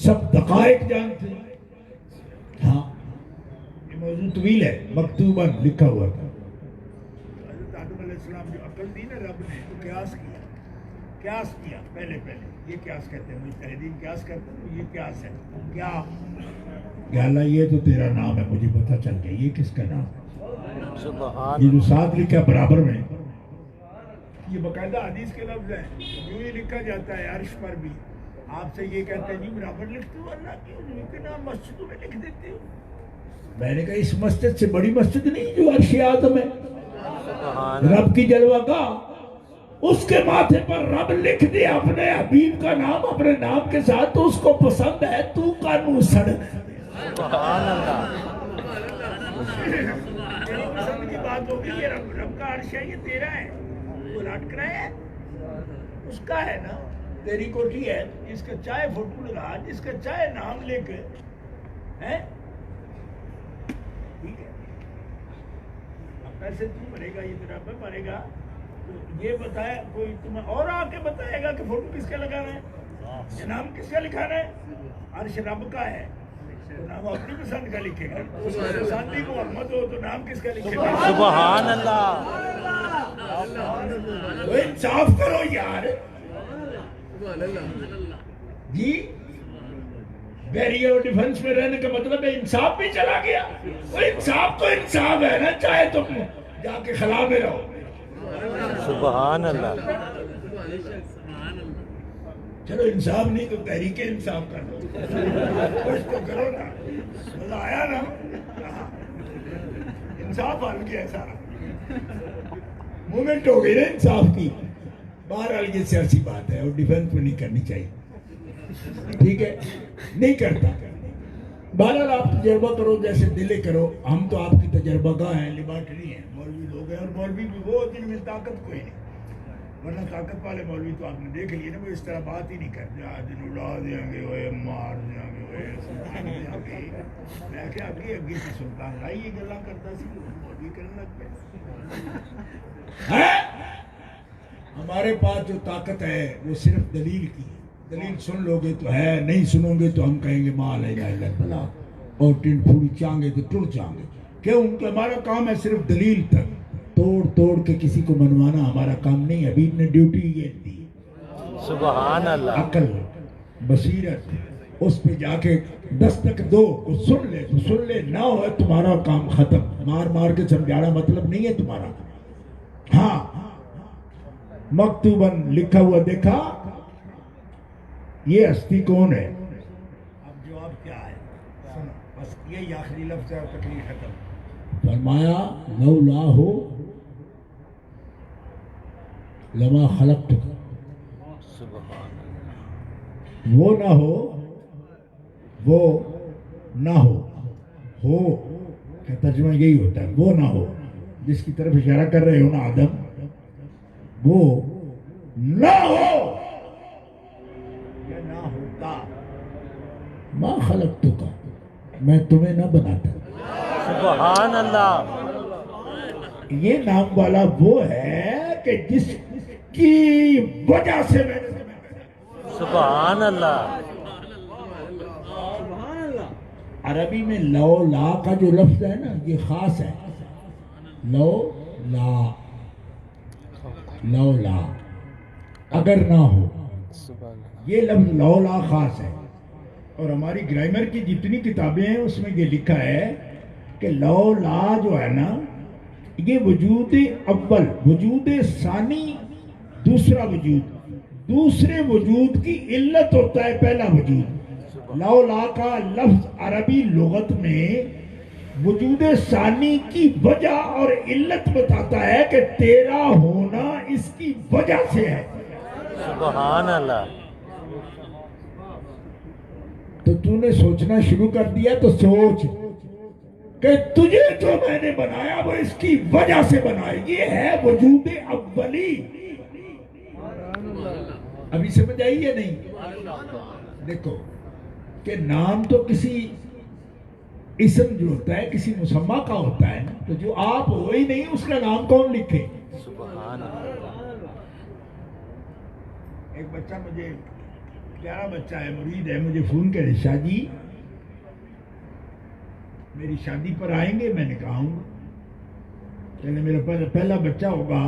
سب دقائق جانتے ہیں. ہاں یہ موضوع طویل ہے، مکتوباً لکھا ہوا تھا. حضرت آدم علیہ السلام جو عقل دی نا رب نے، تو قیاس کیا پہلے یہ قیاس کہتے ہیں، مجتہدین قیاس کرتے ہیں. یہ قیاس ہے کیا کہ اللہ یہ تو تیرا نام ہے، مجھے پتہ چل گیا یہ کس کا نام ہے. سبحان یہ جو ساتھ لکھا برابر میں، یہ باقاعدہ حدیث کے لفظ ہیں. یوں ہی لکھا جاتا ہے عرش پر بھی. آپ سے یہ کہتے ہیں جی برابر لکھتے ہو، اللہ کیوں کے نام مسجدوں میں لکھ دیتے ہو؟ میں نے کہا اس مسجد سے بڑی مسجد نہیں جو عرش اعظم ہے، رب کی جلوہ گاہ، اس کے ماتھے پر رب لکھ دے اپنے حبیب کا نام اپنے نام کے ساتھ، تو اس کو پسند ہے. تو کانو سڑ. سبحان اللہ. تیری پسند کی بات ہوگی، یہ رب کا عرش ہے، یہ تیرا ہے، وہ لٹ کر ہے اس کا ہے نا. تیری کوٹھی ہے، جس کا چاہے فوٹو لگا، جس کا چاہے نام لکھ ہے، ٹھیک ہے. اب پیسے تو بھرے گا، یہ تیرا پہ بھرے گا. تو یہ بتایا کوئی تمہیں اور آ کے بتائے گا کہ فوٹو کس کا لگانا ہے، یہ نام کس کا لکھانا ہے؟ عرش رب کا ہے تو نام اپنی پسند کا لکھے گا. پسند ہی محمد ہو تو نام کس کا لکھے گا؟ سبحان اللہ. تو انصاف کرو یار جی. بیریئر اور ڈیفنس میں رہنے کا مطلب ہے انصاف بھی چلا گیا. وہ انصاف تو انصاف ہے نا، چاہے تم جا کے خلا میں رہو. سبحان اللہ. چلو انصاف نہیں تو تحریک انصاف کر لو، کچھ تو کرو نا. مزہ آیا نا؟ انصاف حل گیا سارا، مومنٹ ہو گئی نا انصاف کی. بہرحال یہ سیاسی بات ہے اور ڈیفنس میں نہیں کرنی چاہیے، ٹھیک ہے، نہیں کرتا. بہرحال آپ تجربہ کرو جیسے دلے کرو. ہم تو آپ کی تجربہ گاہ ہیں، لیبارٹری ہیں، مولوی لوگ ہیں، اور مولوی بھی وہ جن میں طاقت کوئی نہیں. ورنہ طاقت والے مولوی تو آپ نے دیکھ لیے نا، وہ اس طرح بات ہی نہیں کرتے. آج دن اڑا دیں گے، وہ مار دیں گے، وہ میں کہ اگے اگے سے سلطان لائی یہ گلا کرتا سی، مولوی کرنے لگ پہ. ہمارے پاس جو طاقت ہے وہ صرف دلیل کی ہے. دلیل سن لو گے تو ہے، نہیں سنو گے تو ہم کہیں گے ماں لے جائے گا بلا، اور ٹن پھوڑی چاہیں گے تو ٹر جائیں گے. کیوں کہ ہمارا کام ہے صرف دلیل تک. توڑ توڑ کے کسی کو منوانا ہمارا کام نہیں. حبیب نے ڈیوٹی یہ دی, سبحان اللہ. عقل بصیرت, اس پہ جا کے دستک دو, وہ سن لے تو سن لے, نہ ہو تمہارا کام ختم. مار مار کے سمجھانا مطلب نہیں ہے تمہارا. ہاں مکتوباً لکھا ہوا دیکھا یہ ہستی کون ہے؟ اب جواب کیا ہے سنو, بس یہ آخری لفظ ہے اور تقریر ختم. فرمایا لولا ہو لما خلقتک, سبحان اللہ. وہ نہ ہو, وہ نہ ہو کا ترجمہ یہی ہوتا ہے, وہ نہ ہو جس کی طرف اشارہ کر رہے ہو نا آدم, وہ نہ ہو یا نہ ہوتا, ما خلقتک, میں تمہیں نہ بناتا. سبحان اللہ. یہ نام والا وہ ہے کہ جس کی وجہ سے میں نے تمہیں بنایا. سبحان اللہ. عربی میں لو لا کا جو لفظ ہے نا یہ خاص ہے. لو لا, لو لا اگر نہ ہو, یہ لفظ لو لا خاص ہے. اور ہماری گرامر کی جتنی کتابیں ہیں اس میں یہ لکھا ہے کہ لو لا جو ہے نا یہ وجود اول, وجود ثانی, دوسرا وجود, دوسرے وجود کی علت ہوتا ہے پہلا وجود. لو لا کا لفظ عربی لغت میں وجود ثانی کی وجہ اور علت بتاتا ہے کہ تیرا ہونا اس کی وجہ سے ہے. سبحان اللہ. تو تو نے سوچنا شروع کر دیا تو سوچ کہ تجھے جو میں نے بنایا وہ اس کی وجہ سے بنایا. یہ ہے وجود اولی. ابھی سمجھ آئی یا نہیں؟ دیکھو کہ نام تو کسی اسم جو ہوتا ہے کسی مسمہ کا ہوتا ہے نا, تو جو آپ ہو ہی نہیں اس کا نام کون لکھے؟ سبحان اللہ. ایک بچہ مجھے پیارا بچہ ہے, مرید ہے, مجھے فون کرے شاہ جی میری شادی پر آئیں گے. میں نے کہا ہوں کہ میرا پہلا بچہ ہوگا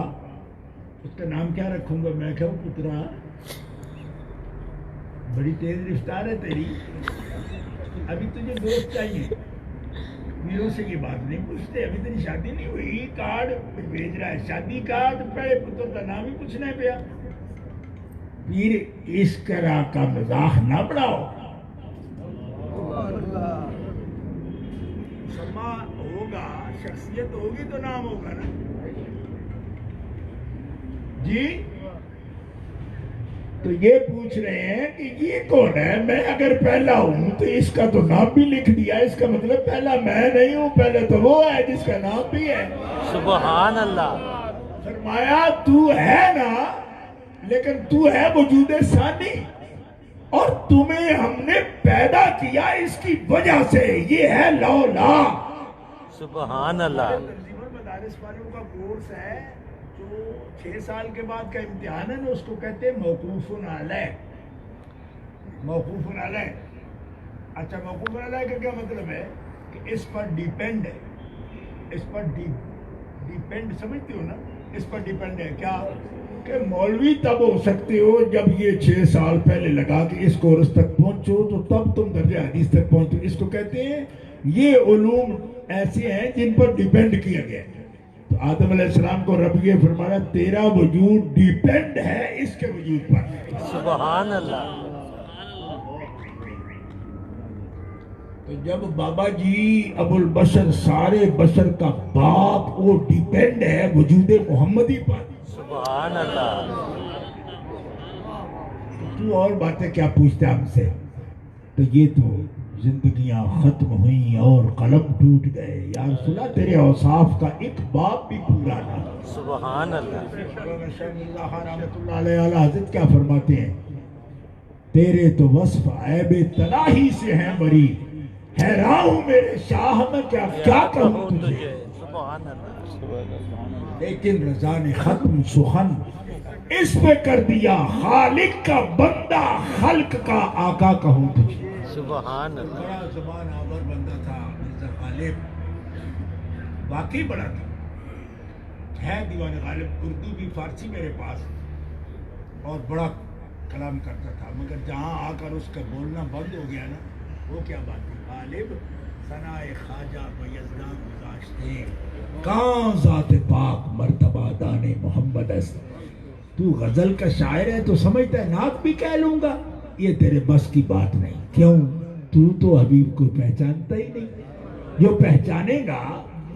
اس کا نام کیا رکھوں گا؟ میں کہوں پترا بڑی تیز رفتار ہے تیری, ابھی تجھے دوست چاہیے, میروں سے یہ بات نہیں پوچھتے, ابھی تیری شادی نہیں ہوئی, کارڈ بھیج رہا ہے شادی کا, تو پہلے پتر کا نام ہی پوچھنا ہے پیا. پھر اس طرح کا مذاق نہ بڑھاؤ. مسمہ ہوگا, شخصیت ہوگی تو نام ہوگا نا جی. تو یہ پوچھ رہے ہیں کہ یہ کون ہے؟ میں اگر پہلا ہوں تو اس کا تو نام بھی لکھ دیا, اس کا مطلب پہلا میں نہیں ہوں, پہلے تو وہ ہے جس کا نام بھی ہے. سبحان اللہ. فرمایا تو ہے نا, لیکن تو ہے وجود ثانی, اور تمہیں ہم نے پیدا کیا اس کی وجہ سے. یہ ہے لو لا. سبحان اللہ. تنظیم مدارس والوں کا کورس ہے جو 6 سال کے بعد کا امتحان ہے نا, اس کو کہتے ہیں موقوف علیہ. موقوف علیہ. اچھا موقوف علیہ کا کیا مطلب ہے؟ کہ اس پر ڈیپینڈ ہے, اس پر ڈیپینڈ سمجھتے ہو نا, اس پر ڈیپینڈ ہے. کیا کہ مولوی تب ہو سکتے ہو جب یہ 6 سال پہلے لگا کہ اس کورس تک پہنچو تو تب تم درجہ حدیث تک پہنچو. اس کو کہتے ہیں یہ علوم ایسے ہیں جن پر ڈیپینڈ کیا گیا. تو آدم علیہ السلام کو رب یہ فرمایا تیرا وجود ڈیپینڈ ہے اس کے وجود پر. سبحان اللہ. تو جب بابا جی ابو البشر سارے بشر کا باپ وہ ڈیپینڈ ہے وجود محمدی پر. سبحان اللہ. تو اور باتیں کیا پوچھتے ہم سے؟ تو یہ تو زندگیاں ختم ہوئیں اور قلم ٹوٹ گئے. یا رسول اللہ تیرے اوصاف کا ایک باب بھی پورا نہ. سبحان اللہ. رحمۃ اللہ علیہ حضرت کیا فرماتے ہیں؟ تیرے تو وصف عیب تلاہی سے ہیں بری, حیران ہوں میرے شاہ میں کیا کہوں تجھے. سبحان اللہ. لیکن رضا نے ختم سخن اس پہ کر دیا, خالق کا بندہ خلق کا آقا کہوں تجھے. سبحان اللہ. بڑا زبان آور بندہ تھا مرزا غالب, واقعی بڑا تھا. ہے دیوان غالب اردو بھی فارسی میرے پاس اور بڑا کلام کرتا تھا، مگر جہاں آ کر اس کا بولنا بند ہو گیا نا، وہ کیا بات ہے؟ غالب ثنائے خواجہ بیزدان گذاشتے کہاں ذات پاک مرتبہ دان محمد است. تو غزل کا شاعر ہے تو سمجھتا ہے نعت بھی کہہ لوں گا، یہ تیرے بس کی بات نہیں. کیوں؟ تو حبیب کو پہچانتا ہی نہیں. جو پہچانے گا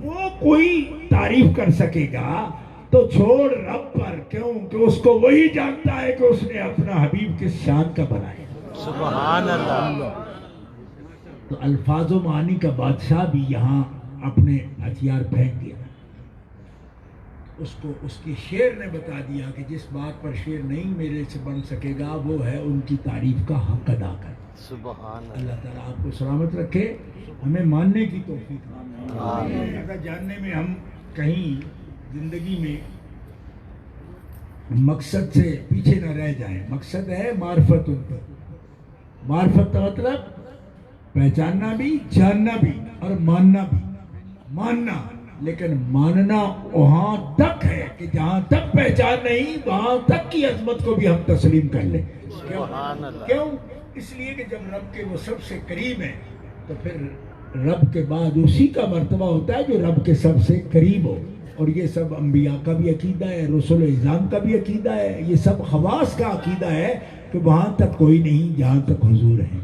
وہ کوئی تعریف کر سکے گا تو چھوڑ رب پر. کیوں کہ اس کو وہی جانتا ہے کہ اس نے اپنا حبیب کس شان کا بنایا. سبحان اللہ. تو الفاظ و معانی کا بادشاہ بھی یہاں اپنے ہتھیار پھینک دیا. اس کو اس کی شعر نے بتا دیا کہ جس بات پر شعر نہیں میرے سے بن سکے گا وہ ہے ان کی تعریف کا حق ادا کر. سبحان اللہ. اللہ تعالیٰ آپ کو سلامت رکھے، ہمیں ماننے کی توفیق آمین. اگر جاننے میں ہم کہیں زندگی میں مقصد سے پیچھے نہ رہ جائیں. مقصد ہے معرفت. ان پر معرفت کا مطلب پہچاننا بھی، جاننا بھی اور ماننا بھی. ماننا، لیکن ماننا وہاں تک ہے کہ جہاں تک پہچان نہیں وہاں تک کی عظمت کو بھی ہم تسلیم کر لیں. سبحان اللہ. کیوں؟ اس لیے کہ جب رب کے وہ سب سے قریب ہیں تو پھر رب کے بعد اسی کا مرتبہ ہوتا ہے جو رب کے سب سے قریب ہو. اور یہ سب انبیاء کا بھی عقیدہ ہے، رسول اعظام کا بھی عقیدہ ہے، یہ سب خواص کا عقیدہ ہے کہ وہاں تک کوئی نہیں جہاں تک حضور ہے.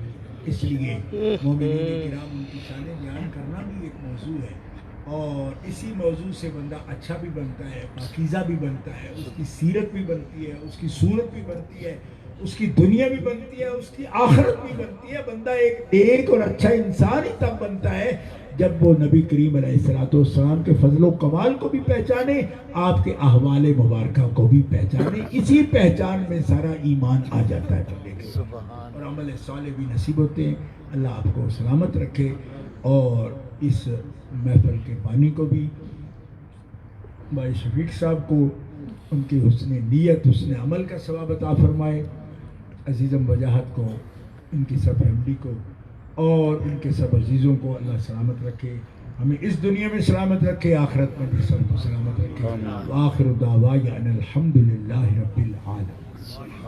اس لیے مومنین کرام ان کی شان بیان کرنا بھی ایک موضوع ہے، اور اسی موضوع سے بندہ اچھا بھی بنتا ہے، پاکیزہ بھی بنتا ہے، اس کی سیرت بھی بنتی ہے، اس کی صورت بھی بنتی ہے، اس کی دنیا بھی بنتی ہے، اس کی آخرت بھی بنتی ہے. بندہ ایک نیک اور اچھا انسان ہی تب بنتا ہے جب وہ نبی کریم علیہ السلام کے فضل و کمال کو بھی پہچانے، آپ کے احوال مبارکہ کو بھی پہچانے. اسی پہچان میں سارا ایمان آ جاتا ہے بندے کے، سبحان اور عمل صالح بھی نصیب ہوتے ہیں. اللہ آپ کو سلامت رکھے اور اس محفل کے بانی کو بھی، بھائی شفیق صاحب کو ان کی حسن نیت، حسن عمل کا ثواب عطا فرمائے. عزیزم وجاہت کو، ان کی سب فیملی کو اور ان کے سب عزیزوں کو اللہ سلامت رکھے. ہمیں اس دنیا میں سلامت رکھے، آخرت میں بھی سب کو سلامت رکھے. وآخر دعوانا ان الحمدللہ رب العالمین.